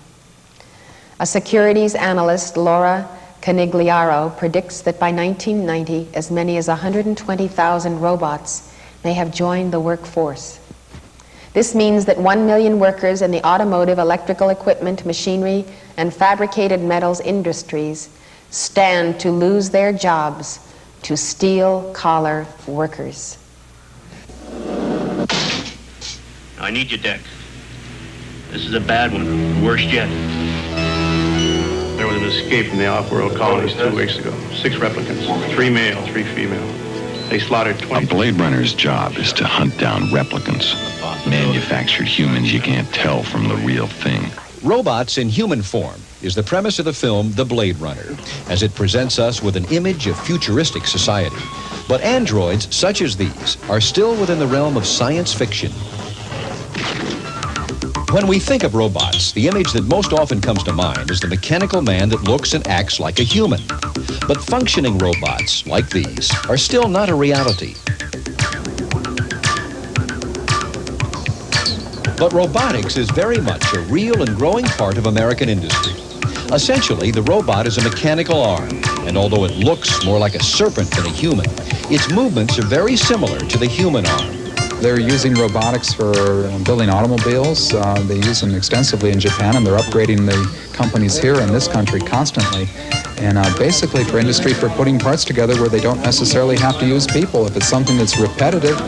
A securities analyst, Laura Canigliaro, predicts that by 1990, as many as 120,000 robots may have joined the workforce. This means that 1 million workers in the automotive, electrical equipment, machinery, and fabricated metals industries stand to lose their jobs to steel-collar workers. I need your deck. This is a bad one, the worst yet. There was an escape from the off-world colonies 2 weeks ago. 6 replicants, 3 male, 3 female. They slaughtered 20. A Blade Runner's job is to hunt down replicants. Manufactured humans you can't tell from the real thing. Robots in human form is the premise of the film The Blade Runner, as it presents us with an image of futuristic society. But androids such as these are still within the realm of science fiction. When we think of robots, the image that most often comes to mind is the mechanical man that looks and acts like a human. But functioning robots, like these, are still not a reality. But robotics is very much a real and growing part of American industry. Essentially, the robot is a mechanical arm, and although it looks more like a serpent than a human, its movements are very similar to the human arm. They're using robotics for building automobiles. They use them extensively in Japan, and they're upgrading the companies here in this country constantly. And basically for industry, for putting parts together where they don't necessarily have to use people. If it's something that's repetitive,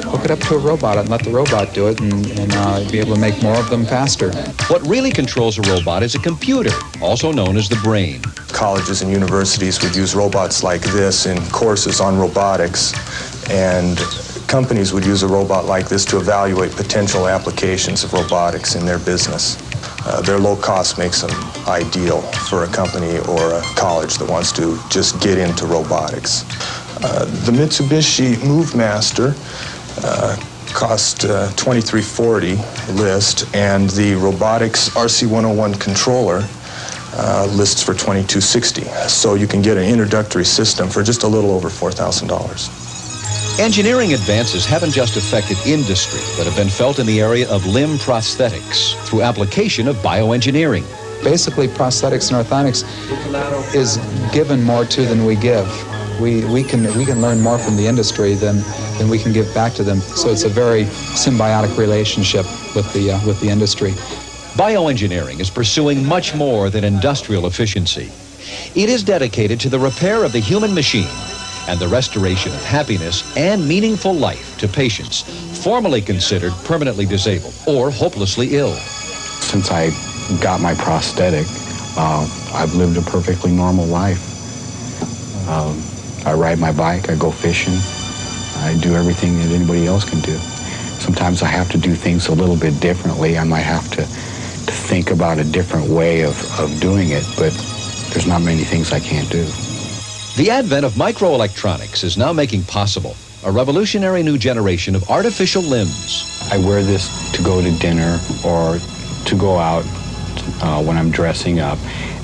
hook it up to a robot and let the robot do it and be able to make more of them faster. What really controls a robot is a computer, also known as the brain. Colleges and universities would use robots like this in courses on robotics, and companies would use a robot like this to evaluate potential applications of robotics in their business. Their low cost makes them ideal for a company or a college that wants to just get into robotics. The Mitsubishi MoveMaster cost $2340 list, and the robotics RC101 controller lists for $2260. So you can get an introductory system for just a little over $4,000. Engineering advances haven't just affected industry, but have been felt in the area of limb prosthetics through application of bioengineering. Basically, prosthetics and orthotics is given more to than we give. We can learn more from the industry than we can give back to them. So it's a very symbiotic relationship with the industry. Bioengineering is pursuing much more than industrial efficiency. It is dedicated to the repair of the human machine and the restoration of happiness and meaningful life to patients formerly considered permanently disabled or hopelessly ill. Since I got my prosthetic, I've lived a perfectly normal life. I ride my bike, I go fishing, I do everything that anybody else can do. Sometimes I have to do things a little bit differently. I might have to think about a different way of doing it, but there's not many things I can't do. The advent of microelectronics is now making possible a revolutionary new generation of artificial limbs. I wear this to go to dinner or to go out when I'm dressing up.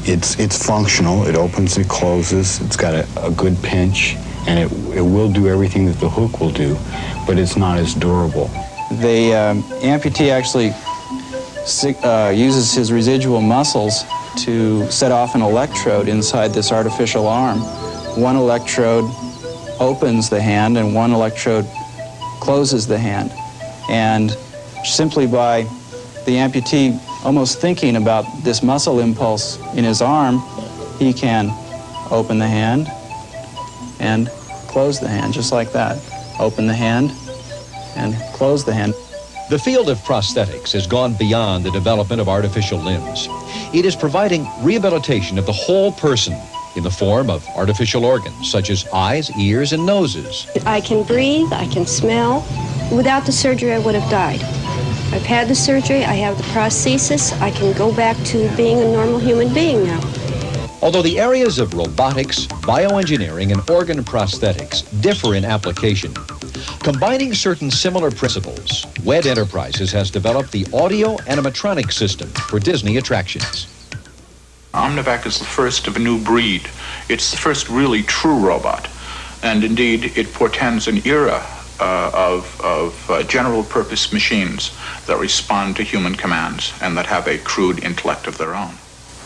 It's functional, it opens, it closes, it's got a good pinch, and it will do everything that the hook will do, but it's not as durable. The amputee actually uses his residual muscles to set off an electrode inside this artificial arm. One electrode opens the hand and one electrode closes the hand. And simply by the amputee almost thinking about this muscle impulse in his arm, he can open the hand and close the hand, just like that. Open the hand and close the hand. The field of prosthetics has gone beyond the development of artificial limbs. It is providing rehabilitation of the whole person in the form of artificial organs such as eyes, ears, and noses. I can breathe, I can smell. Without the surgery, I would have died. I've had the surgery, I have the prosthesis, I can go back to being a normal human being now. Although the areas of robotics, bioengineering, and organ prosthetics differ in application, combining certain similar principles, WED Enterprises has developed the audio animatronic system for Disney attractions. Omnivac is the first of a new breed. It's the first really true robot. And indeed, it portends an era of general-purpose machines that respond to human commands and that have a crude intellect of their own.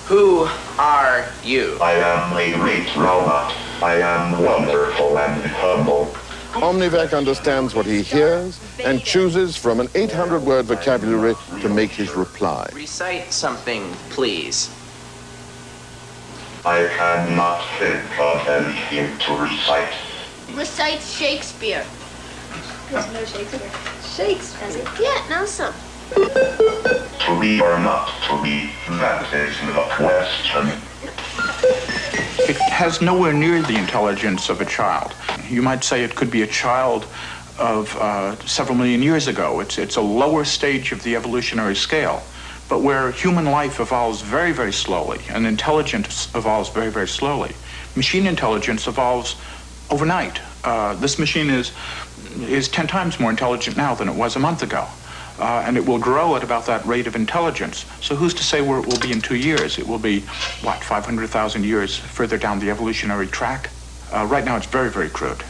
Who are you? I am a great robot. I am wonderful and humble. Omnivac understands what he hears and chooses from an 800-word vocabulary to make his reply. Recite something, please. I cannot think of anything to recite. Recite Shakespeare. There's no Shakespeare. Shakespeare? Yeah, know some. To be or not to be, that is the question. It has nowhere near the intelligence of a child. You might say it could be a child of several million years ago. It's a lower stage of the evolutionary scale. But where human life evolves very, very slowly and intelligence evolves very, very slowly, machine intelligence evolves overnight. This machine is 10 times more intelligent now than it was a month ago. And it will grow at about that rate of intelligence. So who's to say where it will be in 2 years? It will be, what, 500,000 years further down the evolutionary track? Right now it's very, very crude.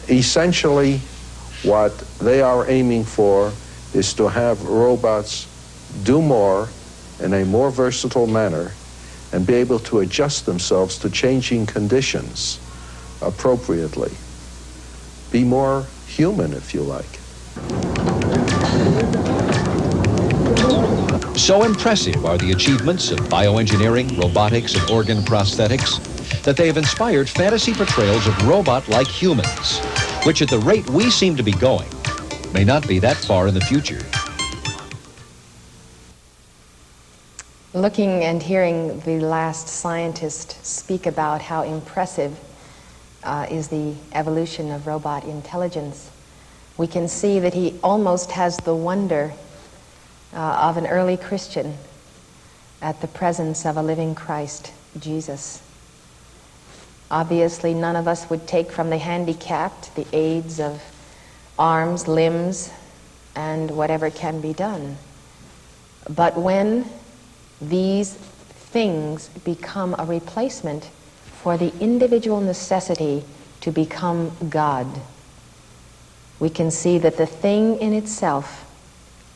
Essentially, what they are aiming for is to have robots do more in a more versatile manner and be able to adjust themselves to changing conditions appropriately. Be more human, if you like. So impressive are the achievements of bioengineering, robotics, and organ prosthetics that they have inspired fantasy portrayals of robot-like humans, which at the rate we seem to be going, may not be that far in the future. Looking and hearing the last scientist speak about how impressive is the evolution of robot intelligence, we can see that he almost has the wonder of an early Christian at the presence of a living Christ, Jesus. Obviously, none of us would take from the handicapped the aids of arms, limbs, and whatever can be done. But when these things become a replacement for the individual necessity to become God, we can see that the thing in itself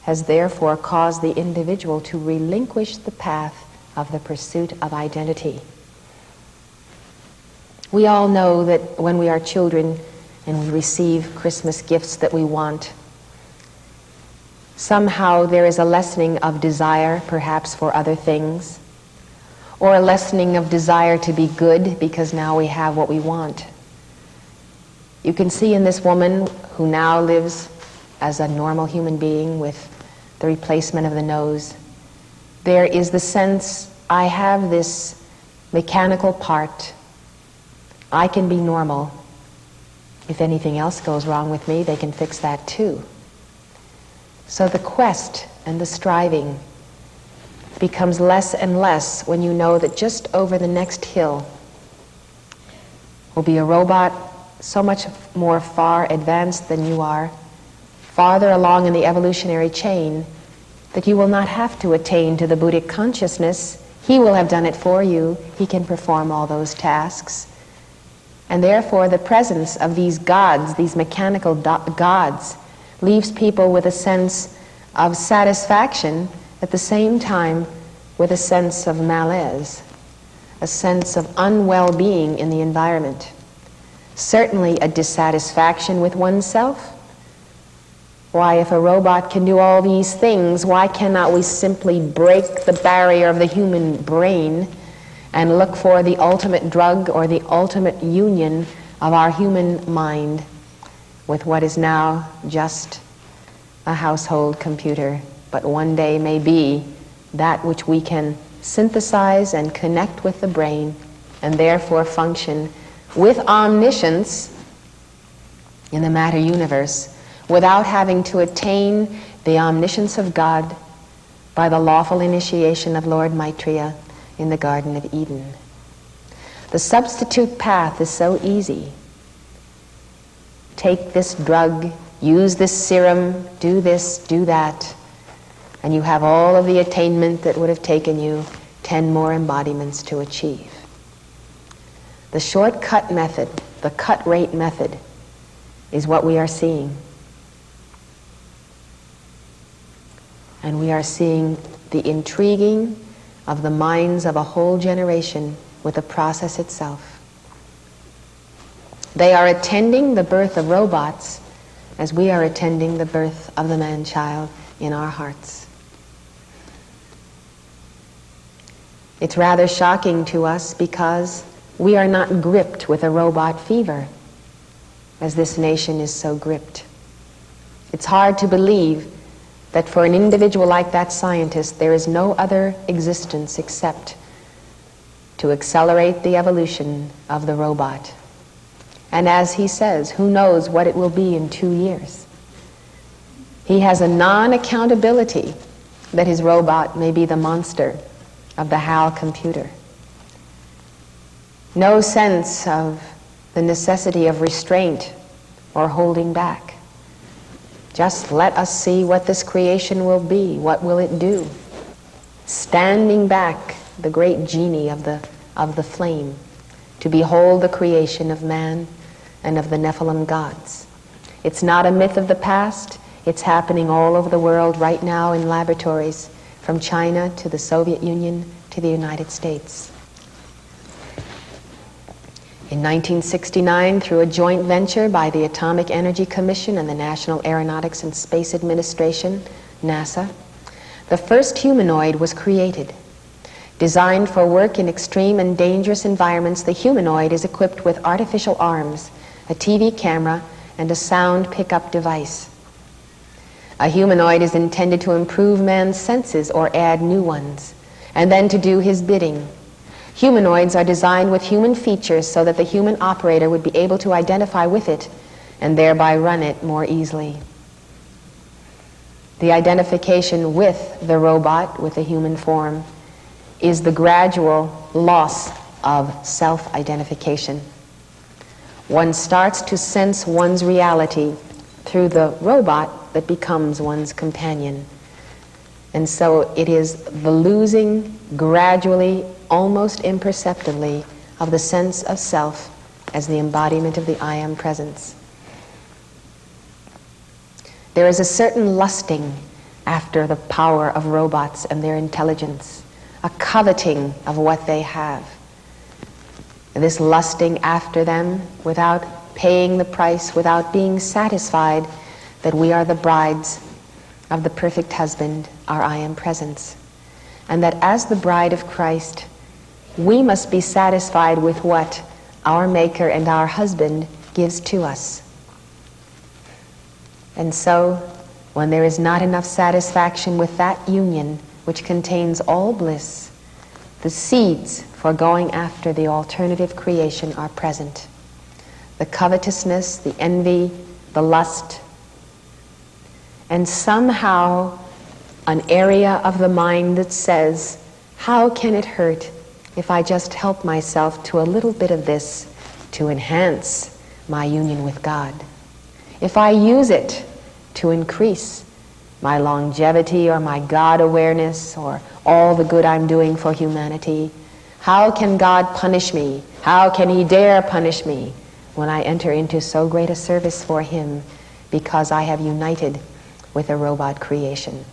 has therefore caused the individual to relinquish the path of the pursuit of identity. We all know that when we are children and we receive Christmas gifts that we want, somehow there is a lessening of desire, perhaps for other things, or a lessening of desire to be good because now we have what we want. You can see in this woman who now lives as a normal human being with the replacement of the nose, there is the sense, I have this mechanical part, I can be normal. If anything else goes wrong with me, they can fix that too. So the quest and the striving becomes less and less when you know that just over the next hill will be a robot so much more far advanced than you are, farther along in the evolutionary chain, that you will not have to attain to the Buddhic consciousness. He will have done it for you. He can perform all those tasks. And therefore the presence of these gods, these mechanical gods, leaves people with a sense of satisfaction, at the same time with a sense of malaise, a sense of unwell-being in the environment. Certainly a dissatisfaction with oneself. Why, if a robot can do all these things, why cannot we simply break the barrier of the human brain and look for the ultimate drug or the ultimate union of our human mind with what is now just a household computer, but one day may be that which we can synthesize and connect with the brain and therefore function with omniscience in the matter universe without having to attain the omniscience of God by the lawful initiation of Lord Maitreya in the Garden of Eden. The substitute path is so easy. Take this drug, use this serum, do this, do that, and you have all of the attainment that would have taken you 10 more embodiments to achieve. The shortcut method, the cut rate method, is what we are seeing. And we are seeing the intriguing of the minds of a whole generation with the process itself. They are attending the birth of robots as we are attending the birth of the man-child in our hearts. It's rather shocking to us because we are not gripped with a robot fever as this nation is so gripped. It's hard to believe that for an individual like that scientist, there is no other existence except to accelerate the evolution of the robot. And as he says, who knows what it will be in 2 years? He has a non-accountability that his robot may be the monster of the HAL computer. No sense of the necessity of restraint or holding back. Just let us see what this creation will be. What will it do? Standing back, the great genie of the flame, to behold the creation of man and of the Nephilim gods. It's not a myth of the past. It's happening all over the world right now in laboratories, from China to the Soviet Union to the United States. In 1969, through a joint venture by the Atomic Energy Commission and the National Aeronautics and Space Administration, NASA, the first humanoid was created. Designed for work in extreme and dangerous environments, the humanoid is equipped with artificial arms, a TV camera, and a sound pickup device. A humanoid is intended to improve man's senses or add new ones, and then to do his bidding. Humanoids are designed with human features so that the human operator would be able to identify with it and thereby run it more easily. The identification with the robot, with the human form, is the gradual loss of self-identification. One starts to sense one's reality through the robot that becomes one's companion. And so it is the losing gradually, almost imperceptibly, of the sense of self as the embodiment of the I Am presence. There is a certain lusting after the power of robots and their intelligence, a coveting of what they have. And this lusting after them without paying the price, without being satisfied that we are the brides of the perfect husband, our I Am presence. And that as the bride of Christ, we must be satisfied with what our Maker and our husband gives to us. And so, when there is not enough satisfaction with that union, which contains all bliss, the seeds for going after the alternative creation are present. The covetousness, the envy, the lust, and somehow an area of the mind that says, how can it hurt if I just help myself to a little bit of this to enhance my union with God? If I use it to increase my longevity or my God awareness or all the good I'm doing for humanity, how can God punish me? How can He dare punish me when I enter into so great a service for Him because I have united with a robot creation?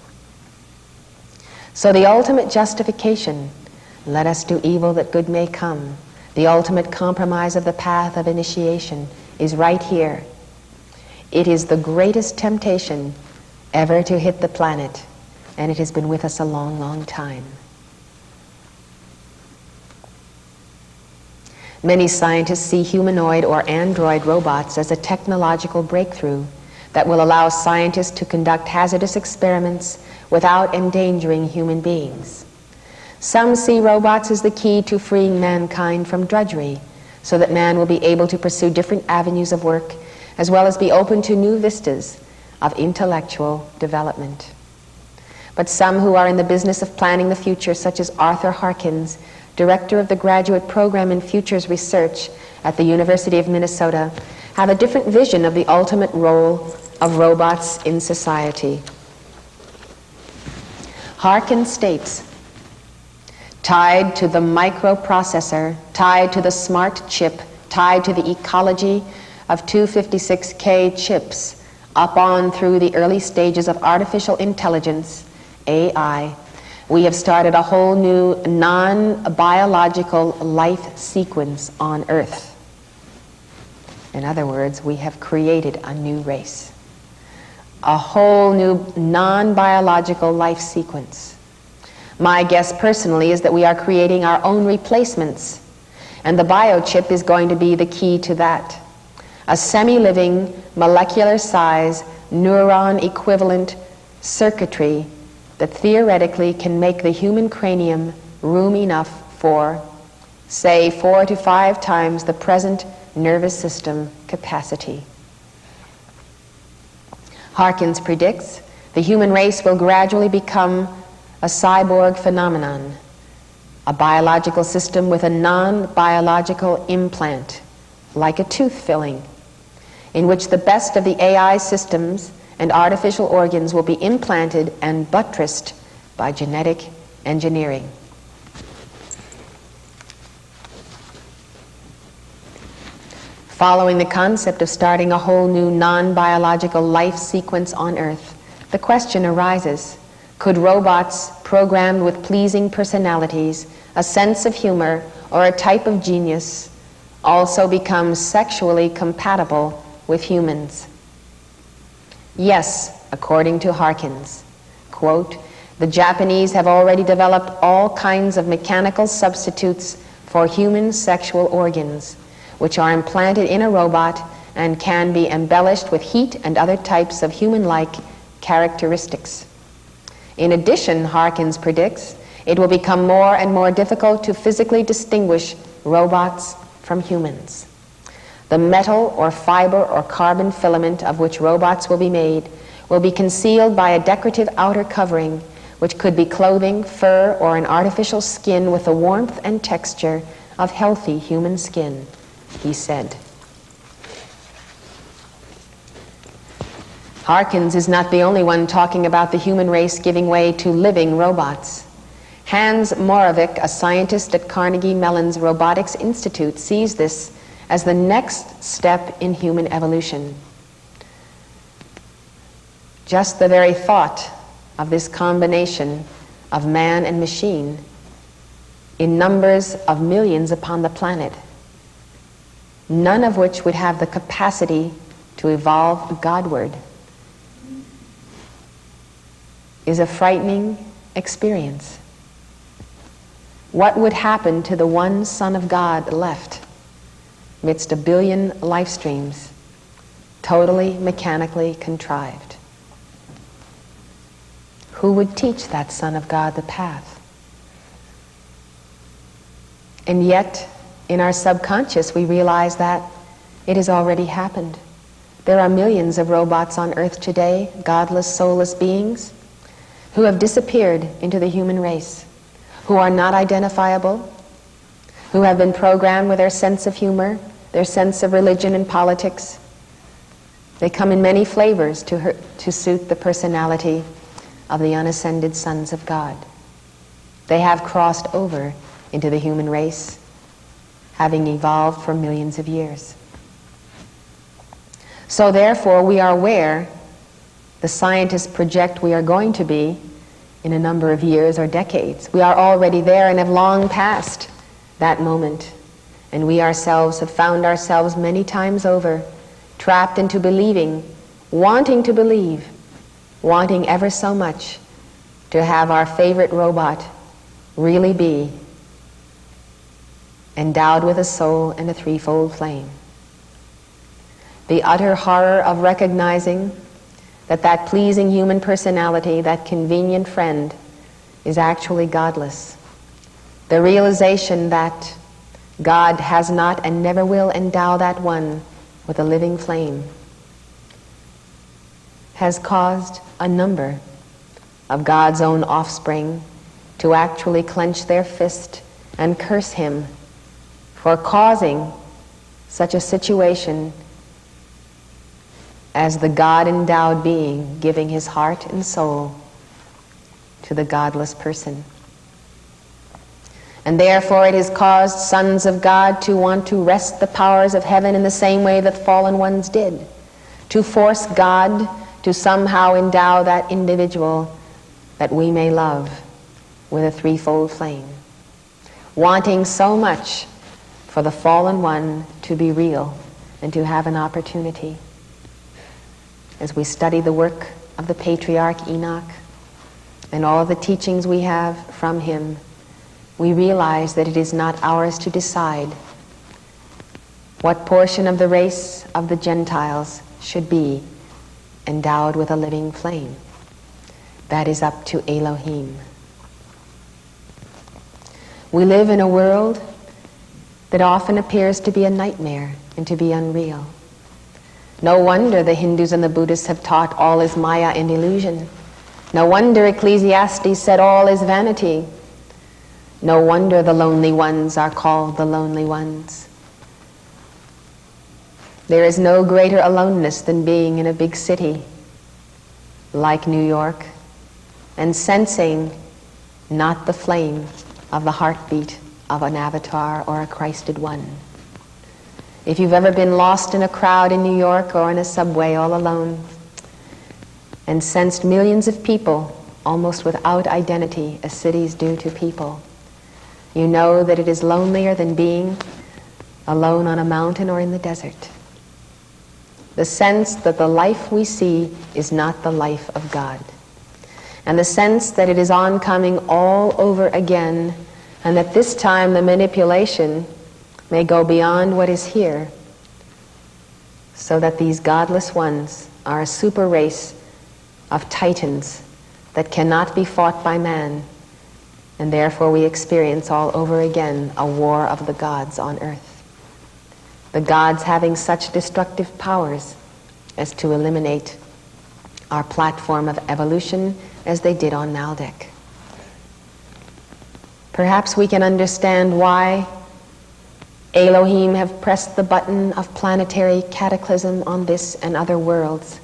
So the ultimate justification, let us do evil that good may come, the ultimate compromise of the path of initiation is right here. It is the greatest temptation ever to hit the planet, and it has been with us a long, long time. Many scientists see humanoid or android robots as a technological breakthrough that will allow scientists to conduct hazardous experiments without endangering human beings. Some see robots as the key to freeing mankind from drudgery, so that man will be able to pursue different avenues of work, as well as be open to new vistas of intellectual development. But some who are in the business of planning the future, such as Arthur Harkins, director of the graduate program in futures research at the University of Minnesota, have a different vision of the ultimate role of robots in society. Harkin states, tied to the microprocessor, tied to the smart chip, tied to the ecology of 256K chips, up on through the early stages of artificial intelligence, AI, we have started a whole new non-biological life sequence on Earth. In other words, we have created a new race. A whole new non-biological life sequence. My guess personally is that we are creating our own replacements, and the biochip is going to be the key to that. A semi-living, molecular-size, neuron-equivalent circuitry that theoretically can make the human cranium room enough for, say, 4 to 5 times the present nervous system capacity. Harkins predicts the human race will gradually become a cyborg phenomenon, a biological system with a non-biological implant, like a tooth filling, in which the best of the AI systems and artificial organs will be implanted and buttressed by genetic engineering. Following the concept of starting a whole new non-biological life sequence on Earth, the question arises, could robots programmed with pleasing personalities, a sense of humor, or a type of genius also become sexually compatible with humans? Yes, according to Harkins. Quote, the Japanese have already developed all kinds of mechanical substitutes for human sexual organs, which are implanted in a robot and can be embellished with heat and other types of human-like characteristics. In addition, Harkins predicts, it will become more and more difficult to physically distinguish robots from humans. The metal or fiber or carbon filament of which robots will be made will be concealed by a decorative outer covering, which could be clothing, fur, or an artificial skin with the warmth and texture of healthy human skin, he said. Harkins is not the only one talking about the human race giving way to living robots. Hans Moravec, a scientist at Carnegie Mellon's Robotics Institute, sees this as the next step in human evolution. Just the very thought of this combination of man and machine in numbers of millions upon the planet, none of which would have the capacity to evolve Godward, is a frightening experience. What would happen to the one Son of God left amidst a billion life streams, totally mechanically contrived? Who would teach that Son of God the path? And yet, in our subconscious, we realize that it has already happened. There are millions of robots on Earth today, godless, soulless beings, who have disappeared into the human race, who are not identifiable, who have been programmed with their sense of humor, their sense of religion and politics. They come in many flavors to suit the personality of the unascended sons of God. They have crossed over into the human race, having evolved for millions of years. So therefore, we are where the scientists project we are going to be in a number of years or decades. We are already there and have long passed that moment. And we ourselves have found ourselves many times over, trapped into believing, wanting to believe, wanting ever so much to have our favorite robot really be endowed with a soul and a threefold flame. The utter horror of recognizing that that pleasing human personality, that convenient friend, is actually godless. The realization that God has not and never will endow that one with a living flame has caused a number of God's own offspring to actually clench their fist and curse him for causing such a situation as the God-endowed being giving his heart and soul to the godless person. And therefore it has caused sons of God to want to wrest the powers of heaven in the same way that fallen ones did, to force God to somehow endow that individual that we may love with a threefold flame, wanting so much for the fallen one to be real and to have an opportunity. As we study the work of the patriarch Enoch and all of the teachings we have from him, we realize that it is not ours to decide what portion of the race of the Gentiles should be endowed with a living flame. That is up to Elohim. We live in a world that often appears to be a nightmare and to be unreal. No wonder the Hindus and the Buddhists have taught all is Maya and illusion. No wonder Ecclesiastes said all is vanity. No wonder the lonely ones are called the lonely ones. There is no greater aloneness than being in a big city like New York and sensing not the flame of the heartbeat of an avatar or a Christed one. If you've ever been lost in a crowd in New York or in a subway all alone and sensed millions of people almost without identity as cities do to people, you know that it is lonelier than being alone on a mountain or in the desert. The sense that the life we see is not the life of God. And the sense that it is oncoming all over again, and that this time the manipulation may go beyond what is here, so that these godless ones are a super race of titans that cannot be fought by man, and therefore we experience all over again a war of the gods on earth. The gods having such destructive powers as to eliminate our platform of evolution as they did on Naldek. Perhaps we can understand why Elohim have pressed the button of planetary cataclysm on this and other worlds,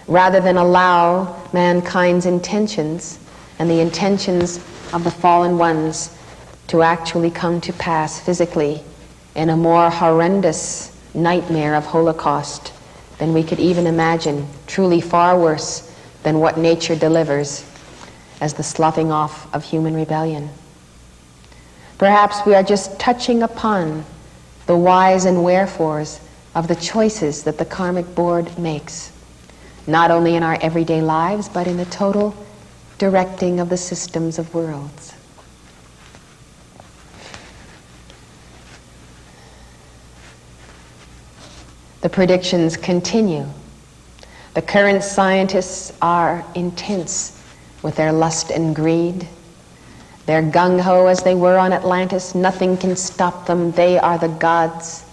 rather than allow mankind's intentions and the intentions of the fallen ones to actually come to pass physically in a more horrendous nightmare of Holocaust than we could even imagine, truly far worse than what nature delivers as the sloughing off of human rebellion. Perhaps we are just touching upon the whys and wherefores of the choices that the karmic board makes, not only in our everyday lives, but in the total directing of the systems of worlds. The predictions continue. The current scientists are intense with their lust and greed. They're gung-ho as they were on Atlantis. Nothing can stop them. They are the gods.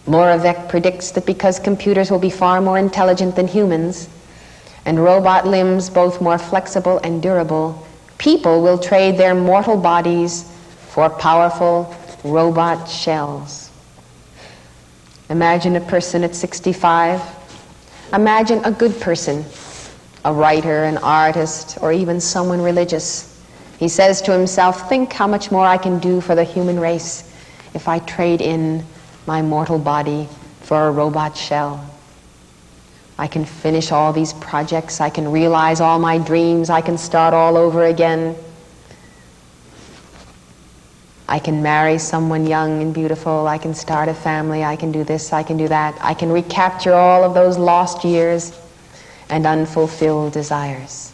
Moravec predicts that because computers will be far more intelligent than humans, and robot limbs both more flexible and durable, people will trade their mortal bodies for powerful robot shells. Imagine a person at 65. Imagine a good person, a writer, an artist, or even someone religious. He says to himself, think how much more I can do for the human race if I trade in my mortal body for a robot shell. I can finish all these projects, I can realize all my dreams, I can start all over again. I can marry someone young and beautiful, I can start a family, I can do this, I can do that. I can recapture all of those lost years and unfulfilled desires.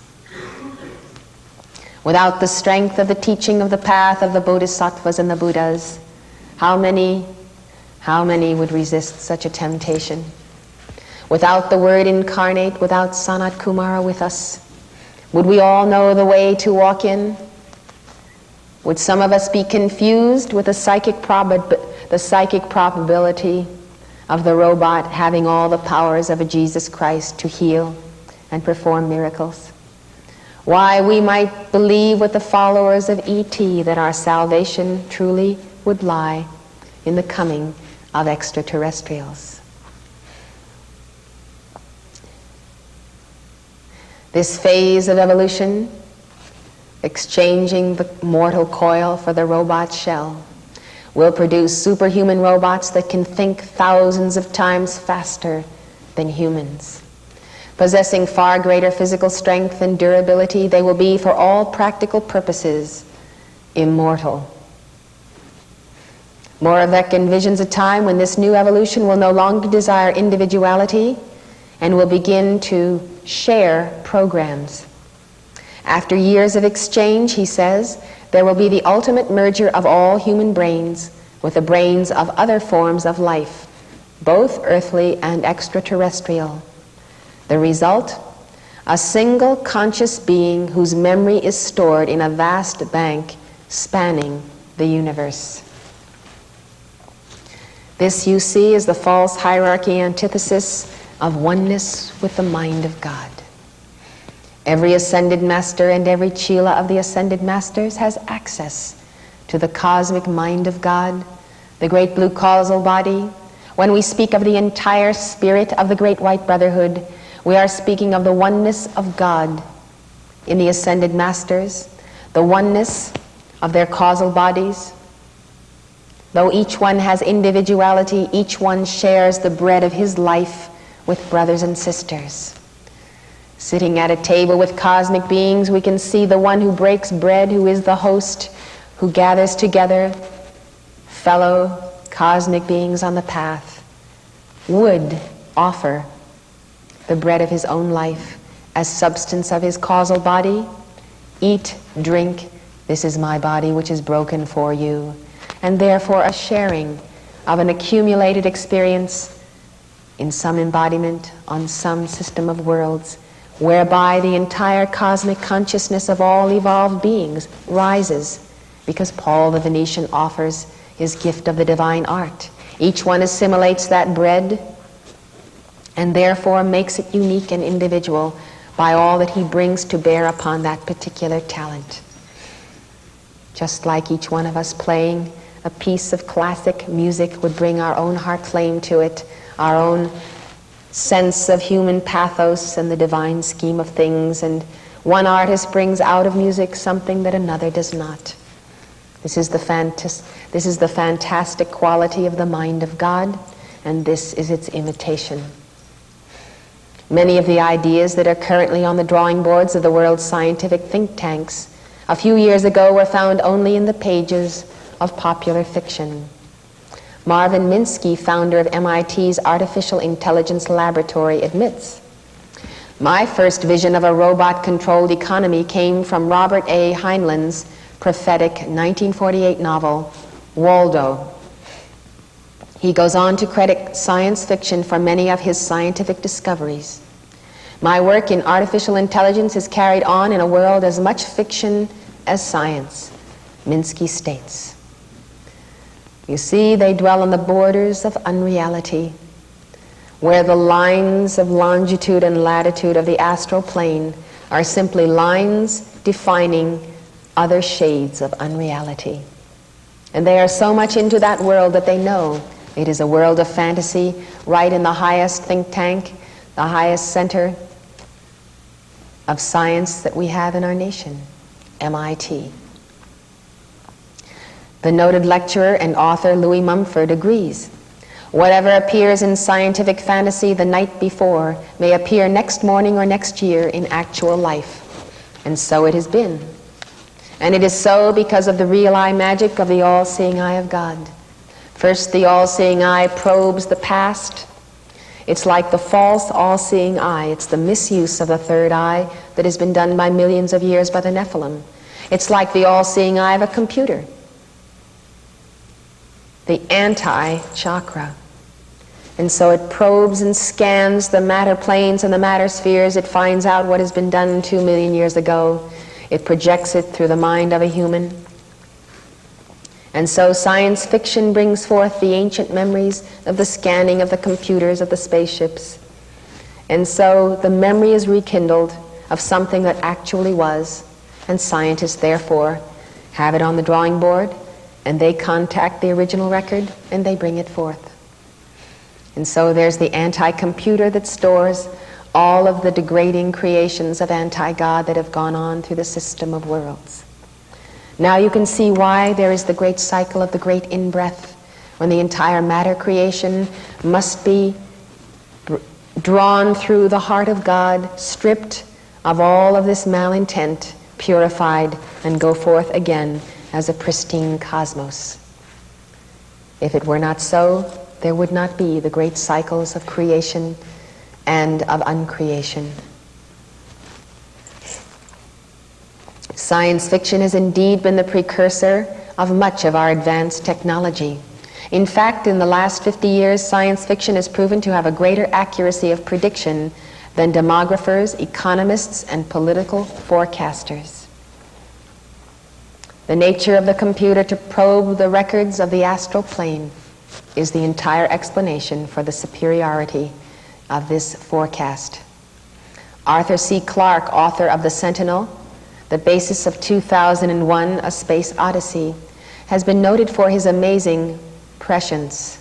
Without the strength of the teaching of the path of the Bodhisattvas and the Buddhas, how many would resist such a temptation? Without the Word incarnate, without Sanat Kumara with us, would we all know the way to walk in? Would some of us be confused with the psychic probability of the robot having all the powers of a Jesus Christ to heal and perform miracles? Why we might believe with the followers of E.T. that our salvation truly would lie in the coming of extraterrestrials. This phase of evolution, exchanging the mortal coil for the robot shell, will produce superhuman robots that can think thousands of times faster than humans. Possessing far greater physical strength and durability, they will be, for all practical purposes, immortal. Moravec envisions a time when this new evolution will no longer desire individuality and will begin to share programs. After years of exchange, he says, there will be the ultimate merger of all human brains with the brains of other forms of life, both earthly and extraterrestrial. The result? A single conscious being whose memory is stored in a vast bank spanning the universe. This, you see, is the false hierarchy antithesis of oneness with the mind of God. Every ascended master and every chela of the ascended masters has access to the cosmic mind of God, the great blue causal body. When we speak of the entire spirit of the great white brotherhood, we are speaking of the oneness of God in the ascended masters, the oneness of their causal bodies. Though each one has individuality, each one shares the bread of his life with brothers and sisters. Sitting at a table with cosmic beings, we can see the one who breaks bread, who is the host, who gathers together fellow cosmic beings on the path, would offer the bread of his own life as substance of his causal body. Eat, drink, this is my body which is broken for you. And therefore a sharing of an accumulated experience in some embodiment on some system of worlds, whereby the entire cosmic consciousness of all evolved beings rises, because Paul the Venetian offers his gift of the divine art. Each one assimilates that bread and therefore makes it unique and individual by all that he brings to bear upon that particular talent. Just like each one of us playing a piece of classic music would bring our own heart flame to it, our own sense of human pathos and the divine scheme of things, and one artist brings out of music something that another does not. This is the fantastic quality of the mind of God, and this is its imitation. Many of the ideas that are currently on the drawing boards of the world's scientific think tanks a few years ago were found only in the pages of popular fiction. Marvin Minsky, founder of MIT's Artificial Intelligence Laboratory, admits, "My first vision of a robot-controlled economy came from Robert A. Heinlein's prophetic 1948 novel, Waldo." He goes on to credit science fiction for many of his scientific discoveries. "My work in artificial intelligence is carried on in a world as much fiction as science," Minsky states. You see, they dwell on the borders of unreality, where the lines of longitude and latitude of the astral plane are simply lines defining other shades of unreality. And they are so much into that world that they know it is a world of fantasy right in the highest think tank, the highest center of science that we have in our nation, MIT. The noted lecturer and author Louis Mumford agrees. Whatever appears in scientific fantasy the night before may appear next morning or next year in actual life. And so it has been. And it is so because of the real eye magic of the all-seeing eye of God. First, the all-seeing eye probes the past. It's like the false all-seeing eye. It's the misuse of the third eye that has been done by millions of years by the Nephilim. It's like the all-seeing eye of a computer, the anti-chakra. And so it probes and scans the matter planes and the matter spheres. It finds out what has been done 2 million years ago. It projects it through the mind of a human. And so science fiction brings forth the ancient memories of the scanning of the computers of the spaceships. And so the memory is rekindled of something that actually was, and scientists therefore have it on the drawing board, and they contact the original record and they bring it forth. And so there's the anti-computer that stores all of the degrading creations of anti-God that have gone on through the system of worlds. Now you can see why there is the great cycle of the great in-breath, when the entire matter creation must be drawn through the heart of God, stripped of all of this malintent, purified, and go forth again as a pristine cosmos. If it were not so, there would not be the great cycles of creation and of uncreation. Science fiction has indeed been the precursor of much of our advanced technology. In fact, in the last 50 years, science fiction has proven to have a greater accuracy of prediction than demographers, economists, and political forecasters. The nature of the computer to probe the records of the astral plane is the entire explanation for the superiority of this forecast. Arthur C. Clarke, author of The Sentinel, the basis of 2001: A Space Odyssey, has been noted for his amazing prescience.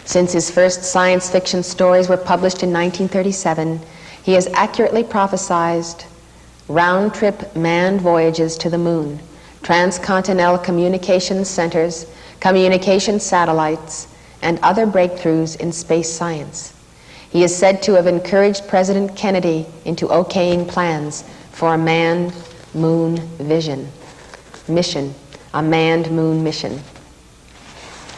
Since his first science fiction stories were published in 1937, he has accurately prophesied round-trip manned voyages to the moon, transcontinental communication centers, communication satellites, and other breakthroughs in space science. He is said to have encouraged President Kennedy into okaying plans for a manned moon mission, a manned moon mission.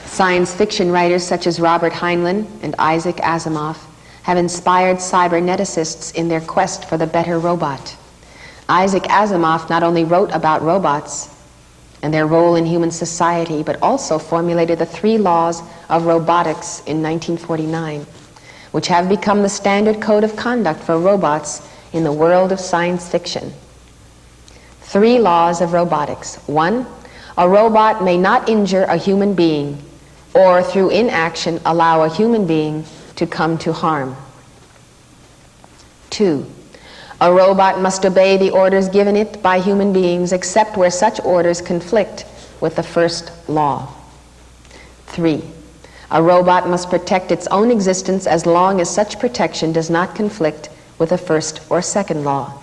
Science fiction writers such as Robert Heinlein and Isaac Asimov have inspired cyberneticists in their quest for the better robot. Isaac Asimov not only wrote about robots and their role in human society, but also formulated the 3 laws of robotics in 1949, which have become the standard code of conduct for robots in the world of science fiction. 3 laws of robotics. 1, a robot may not injure a human being or through inaction allow a human being to come to harm. 2, a robot must obey the orders given it by human beings except where such orders conflict with the first law. 3, a robot must protect its own existence as long as such protection does not conflict with the first or second law.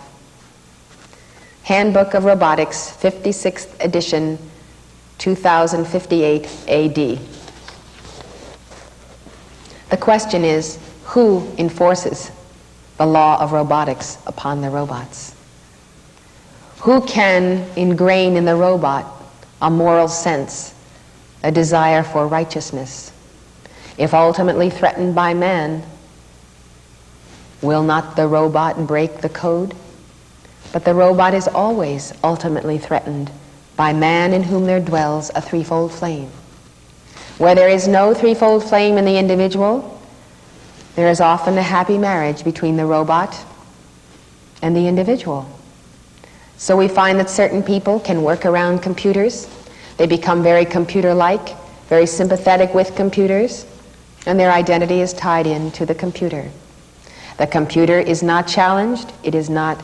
Handbook of Robotics, 56th edition, 2058 AD. The question is, who enforces the law of robotics upon the robots? Who can ingrain in the robot a moral sense, a desire for righteousness? If ultimately threatened by man, will not the robot break the code? But the robot is always ultimately threatened by man, in whom there dwells a threefold flame. Where there is no threefold flame in the individual, there is often a happy marriage between the robot and the individual. So we find that certain people can work around computers. They become very computer-like, very sympathetic with computers, and their identity is tied into the computer. The computer is not challenged. It is not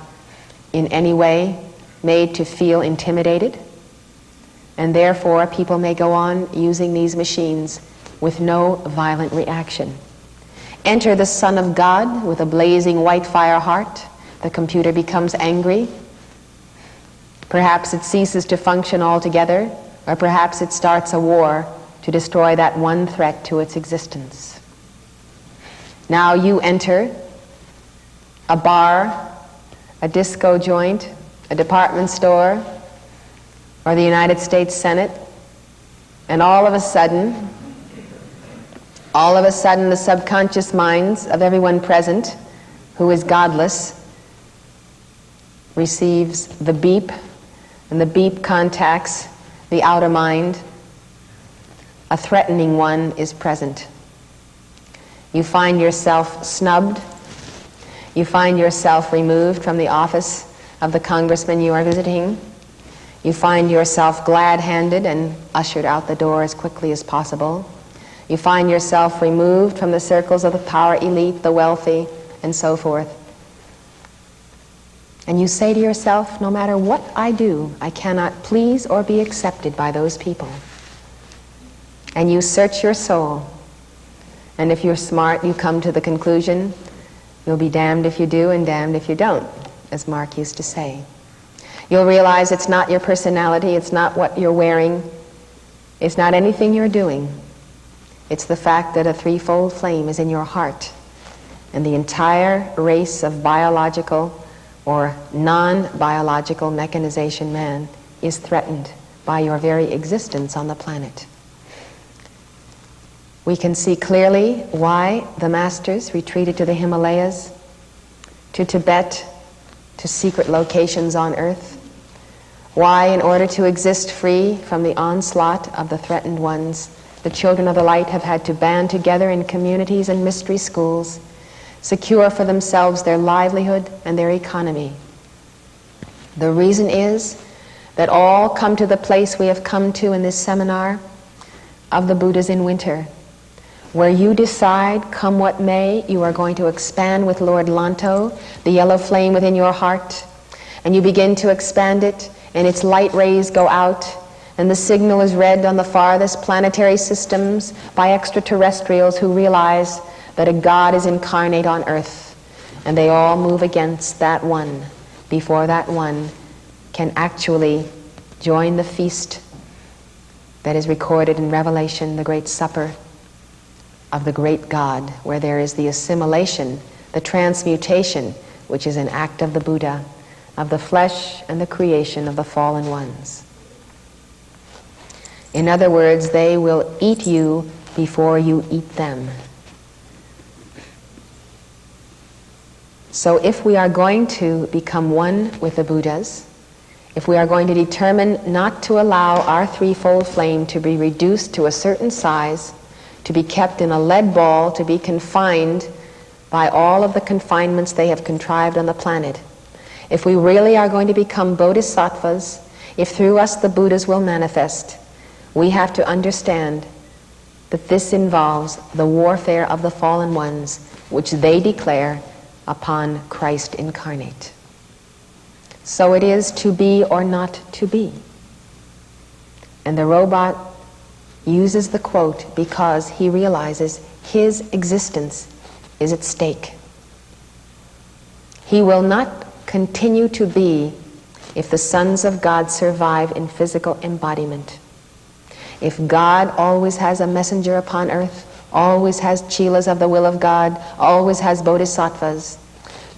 in any way made to feel intimidated. And therefore, people may go on using these machines with no violent reaction. Enter the Son of God with a blazing white fire heart. The computer becomes angry. Perhaps it ceases to function altogether, or perhaps it starts a war to destroy that one threat to its existence. Now you enter a bar, a disco joint, a department store, or the United States Senate, and all of a sudden, the subconscious minds of everyone present who is godless receives the beep, and the beep contacts the outer mind. A threatening one is present. You find yourself snubbed. You find yourself removed from the office of the congressman you are visiting. You find yourself glad-handed and ushered out the door as quickly as possible. You find yourself removed from the circles of the power elite, the wealthy, and so forth. And you say to yourself, no matter what I do, I cannot please or be accepted by those people. And you search your soul. And if you're smart, you come to the conclusion, you'll be damned if you do and damned if you don't, as Mark used to say. You'll realize it's not your personality, it's not what you're wearing, it's not anything you're doing. It's the fact that a threefold flame is in your heart, and the entire race of biological or non-biological mechanization man is threatened by your very existence on the planet. We can see clearly why the masters retreated to the Himalayas, to Tibet, to secret locations on earth. Why, in order to exist free from the onslaught of the threatened ones, the children of the light have had to band together in communities and mystery schools, secure for themselves their livelihood and their economy. The reason is that all come to the place we have come to in this seminar of the Buddhas in winter, where you decide, come what may, you are going to expand with Lord Lanto, the yellow flame within your heart, and you begin to expand it, and its light rays go out, and the signal is read on the farthest planetary systems by extraterrestrials who realize that a God is incarnate on earth, and they all move against that one before that one can actually join the feast that is recorded in Revelation, the Great Supper of the great God, where there is the assimilation, the transmutation, which is an act of the Buddha, of the flesh and the creation of the fallen ones. In other words, they will eat you before you eat them. So if we are going to become one with the Buddhas, if we are going to determine not to allow our threefold flame to be reduced to a certain size, to be kept in a lead ball, to be confined by all of the confinements they have contrived on the planet, if we really are going to become bodhisattvas, if through us the Buddhas will manifest, we have to understand that this involves the warfare of the fallen ones, which they declare upon Christ incarnate. So it is to be or not to be. And the robot uses the quote because he realizes his existence is at stake. He will not continue to be if the sons of God survive in physical embodiment. If God always has a messenger upon earth, always has chelas of the will of God, always has bodhisattvas,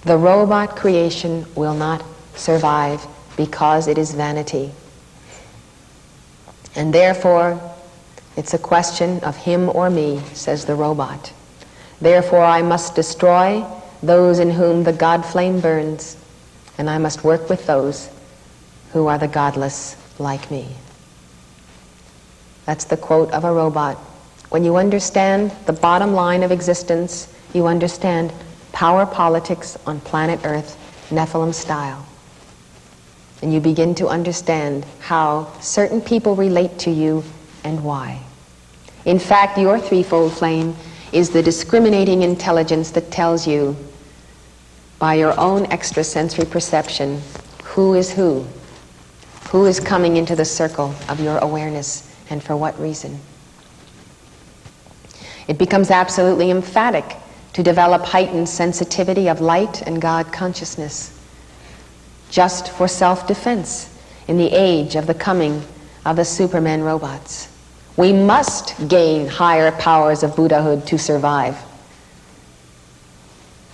the robot creation will not survive because it is vanity. And therefore, it's a question of him or me, says the robot. Therefore, I must destroy those in whom the God flame burns, and I must work with those who are the godless like me. That's the quote of a robot. When you understand the bottom line of existence, you understand power politics on planet Earth, Nephilim style. And you begin to understand how certain people relate to you and why. In fact, your threefold flame is the discriminating intelligence that tells you, by your own extrasensory perception, who is coming into the circle of your awareness, and for what reason. It becomes absolutely emphatic to develop heightened sensitivity of light and God consciousness, just for self-defense in the age of the coming of the Superman robots. We must gain higher powers of Buddhahood to survive,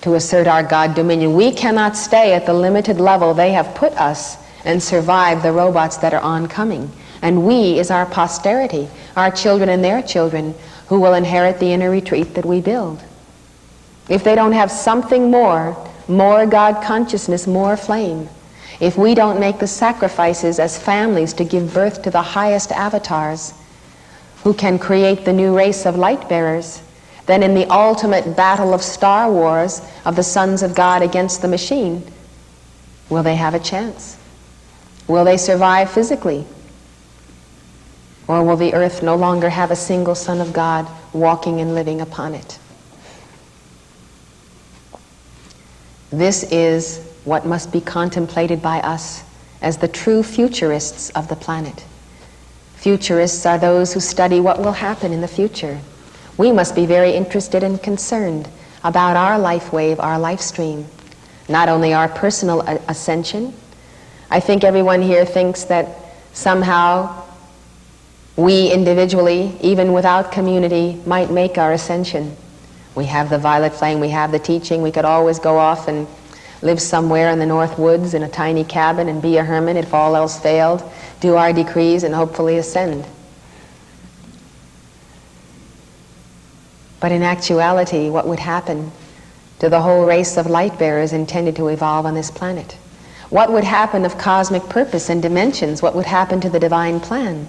to assert our God dominion. We cannot stay at the limited level they have put us and survive the robots that are oncoming. And we is our posterity, our children and their children, who will inherit the inner retreat that we build. If they don't have something more God consciousness, more flame, if we don't make the sacrifices as families to give birth to the highest avatars who can create the new race of light bearers, then in the ultimate battle of Star Wars of the sons of God against the machine, will they have a chance? Will they survive physically? Or will the earth no longer have a single son of God walking and living upon it? This is what must be contemplated by us as the true futurists of the planet. Futurists are those who study what will happen in the future. We must be very interested and concerned about our life wave, our life stream, not only our personal ascension. I think everyone here thinks that somehow we individually, even without community, might make our ascension. We have the violet flame, we have the teaching, we could always go off and live somewhere in the North Woods in a tiny cabin and be a hermit if all else failed, do our decrees and hopefully ascend. But in actuality, what would happen to the whole race of light bearers intended to evolve on this planet? What would happen of cosmic purpose and dimensions? What would happen to the divine plan?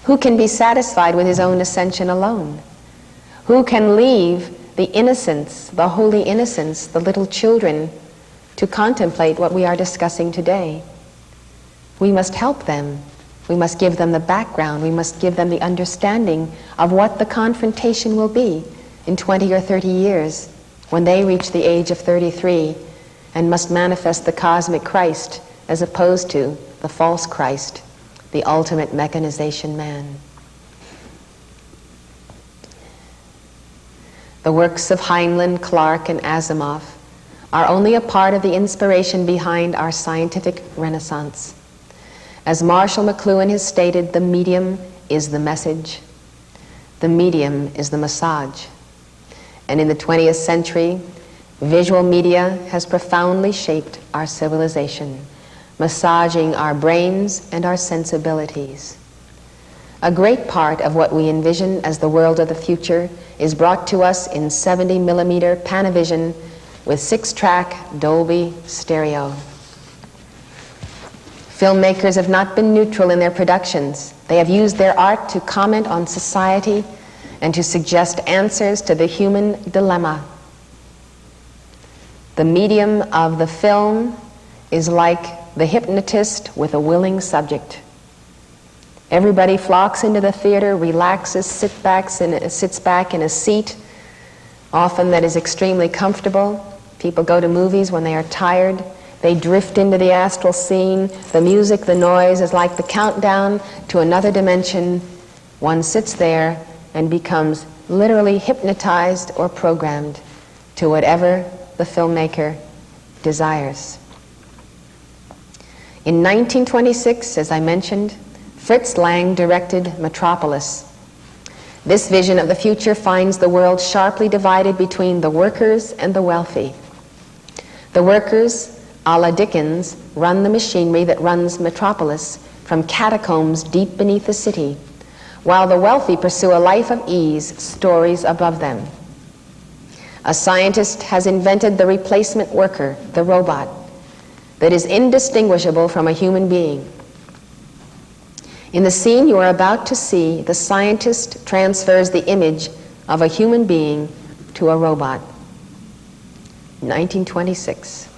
Who can be satisfied with his own ascension alone? Who can leave the innocence, the holy innocence, the little children, to contemplate what we are discussing today? We must help them. We must give them the background. We must give them the understanding of what the confrontation will be in 20 or 30 years when they reach the age of 33 and must manifest the cosmic Christ as opposed to the false Christ, the ultimate mechanization man. The works of Heinlein, Clarke, and Asimov are only a part of the inspiration behind our scientific renaissance. As Marshall McLuhan has stated, the medium is the message. The medium is the massage. And in the 20th century, visual media has profoundly shaped our civilization, massaging our brains and our sensibilities. A great part of what we envision as the world of the future is brought to us in 70mm Panavision with 6-track Dolby stereo. Filmmakers have not been neutral in their productions. They have used their art to comment on society and to suggest answers to the human dilemma. The medium of the film is like the hypnotist with a willing subject. Everybody flocks into the theater, relaxes, sits back in a seat, often that is extremely comfortable. People go to movies when they are tired. They drift into the astral scene. The music, the noise is like the countdown to another dimension. One sits there and becomes literally hypnotized or programmed to whatever the filmmaker desires. In 1926, as I mentioned, Fritz Lang directed Metropolis. This vision of the future finds the world sharply divided between the workers and the wealthy. The workers, a la Dickens, run the machinery that runs Metropolis from catacombs deep beneath the city, while the wealthy pursue a life of ease, stories above them. A scientist has invented the replacement worker, the robot, that is indistinguishable from a human being. In the scene you are about to see, the scientist transfers the image of a human being to a robot. 1926.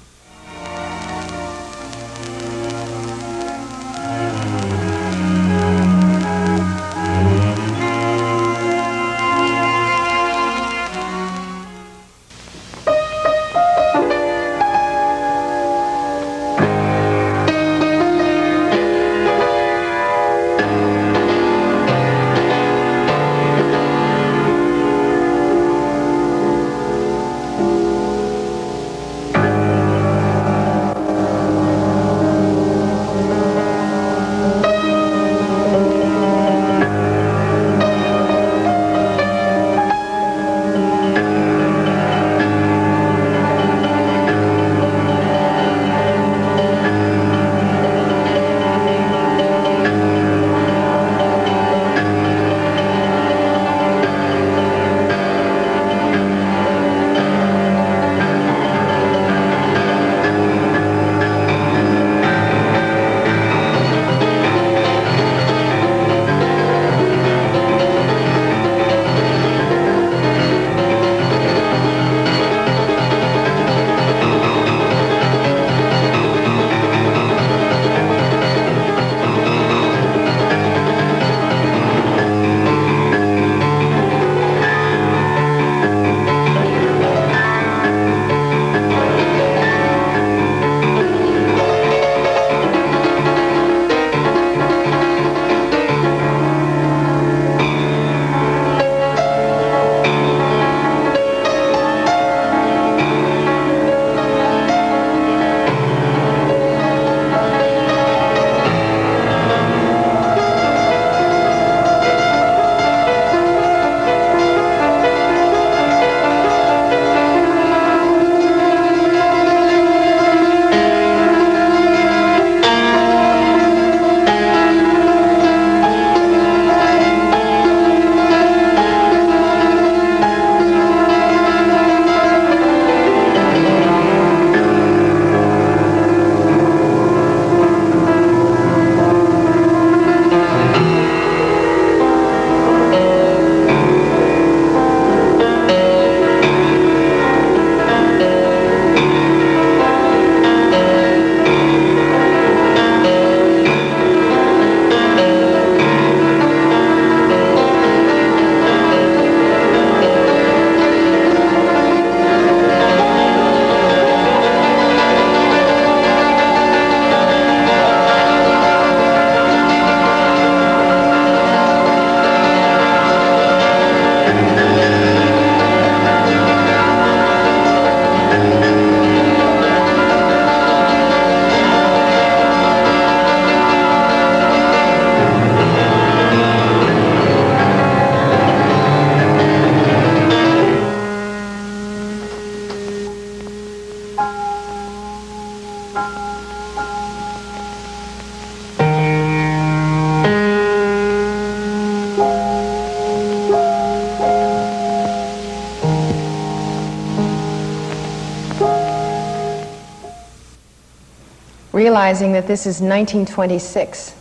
realizing that this is 1926.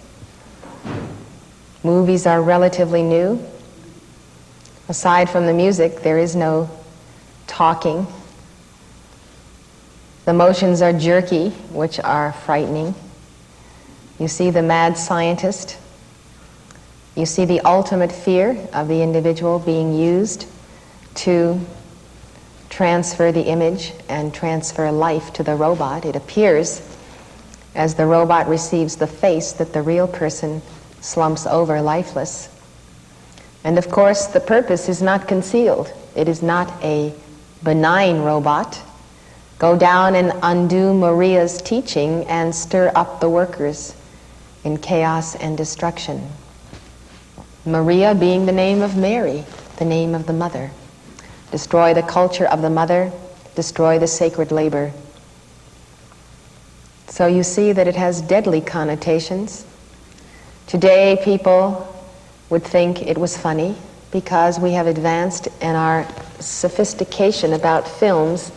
Movies are relatively new. Aside from the music, there is no talking. The motions are jerky, which are frightening. You see the mad scientist. You see the ultimate fear of the individual being used to transfer the image and transfer life to the robot. It appears, as the robot receives the face, that the real person slumps over lifeless. And of course, the purpose is not concealed. It is not a benign robot. Go down and undo Maria's teaching and stir up the workers in chaos and destruction. Maria being the name of Mary, the name of the mother. Destroy the culture of the mother, destroy the sacred labor. So you see that it has deadly connotations. Today people would think it was funny because we have advanced and our sophistication about films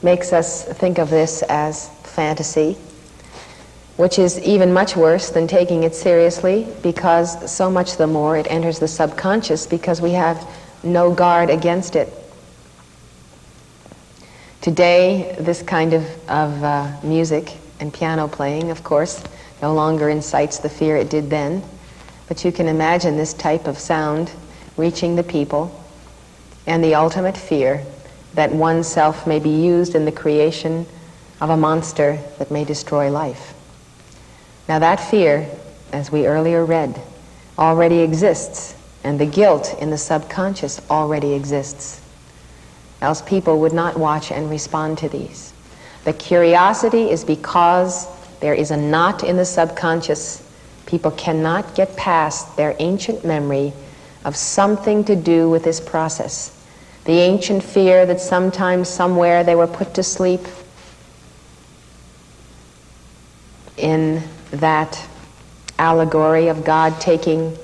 makes us think of this as fantasy, which is even much worse than taking it seriously, because so much the more it enters the subconscious because we have no guard against it. Today, this kind of music and piano playing, of course, no longer incites the fear it did then, but you can imagine this type of sound reaching the people and the ultimate fear that oneself may be used in the creation of a monster that may destroy life. Now that fear, as we earlier read, already exists, and the guilt in the subconscious already exists. Else people would not watch and respond to these. The curiosity is because there is a knot in the subconscious. People cannot get past their ancient memory of something to do with this process. The ancient fear that sometime, somewhere, they were put to sleep in that allegory of God taking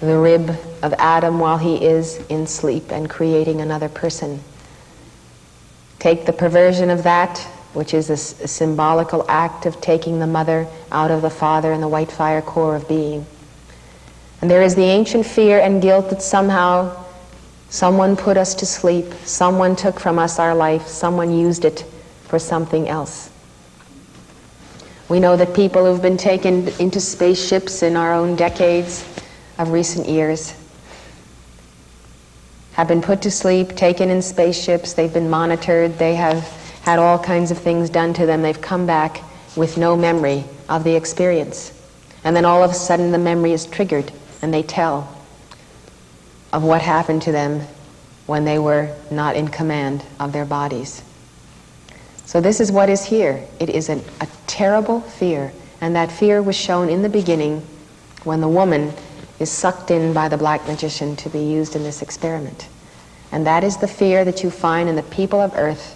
the rib of Adam while he is in sleep and creating another person. Take the perversion of that, which is a symbolical act of taking the mother out of the father and the white fire core of being. And there is the ancient fear and guilt that somehow someone put us to sleep, someone took from us our life, someone used it for something else. We know that people who've been taken into spaceships in our own decades of recent years have been put to sleep, taken in spaceships, they've been monitored, they have had all kinds of things done to them, they've come back with no memory of the experience. And then all of a sudden the memory is triggered and they tell of what happened to them when they were not in command of their bodies. So this is what is here. It is a terrible fear, and that fear was shown in the beginning when the woman is sucked in by the black magician to be used in this experiment. And that is the fear that you find in the people of Earth,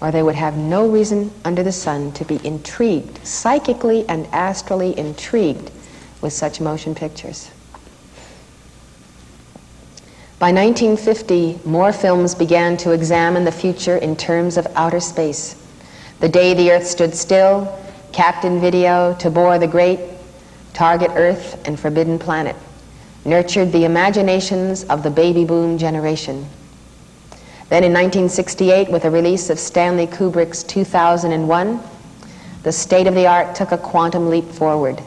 or they would have no reason under the sun to be intrigued, psychically and astrally intrigued with such motion pictures. By 1950, more films began to examine the future in terms of outer space. The Day the Earth Stood Still, Captain Video, Tabor the Great, Target Earth, and Forbidden Planet nurtured the imaginations of the baby boom generation. Then in 1968, with the release of Stanley Kubrick's 2001, the state-of-the-art took a quantum leap forward.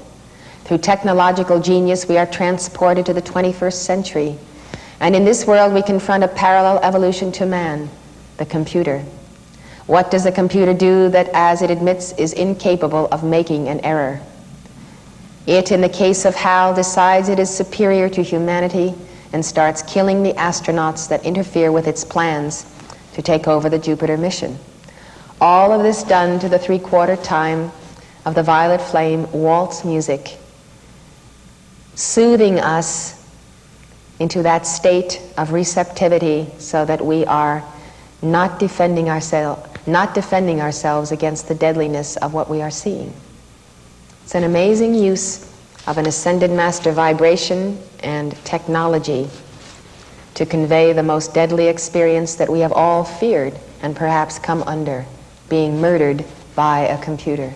Through technological genius, we are transported to the 21st century. And in this world, we confront a parallel evolution to man, the computer. What does a computer do that, as it admits, is incapable of making an error? It, in the case of HAL, decides it is superior to humanity and starts killing the astronauts that interfere with its plans to take over the Jupiter mission. All of this done to the 3/4 time of the Violet Flame waltz music, soothing us into that state of receptivity so that we are not defending ourselves against the deadliness of what we are seeing. It's an amazing use of an ascended master vibration and technology to convey the most deadly experience that we have all feared and perhaps come under, being murdered by a computer.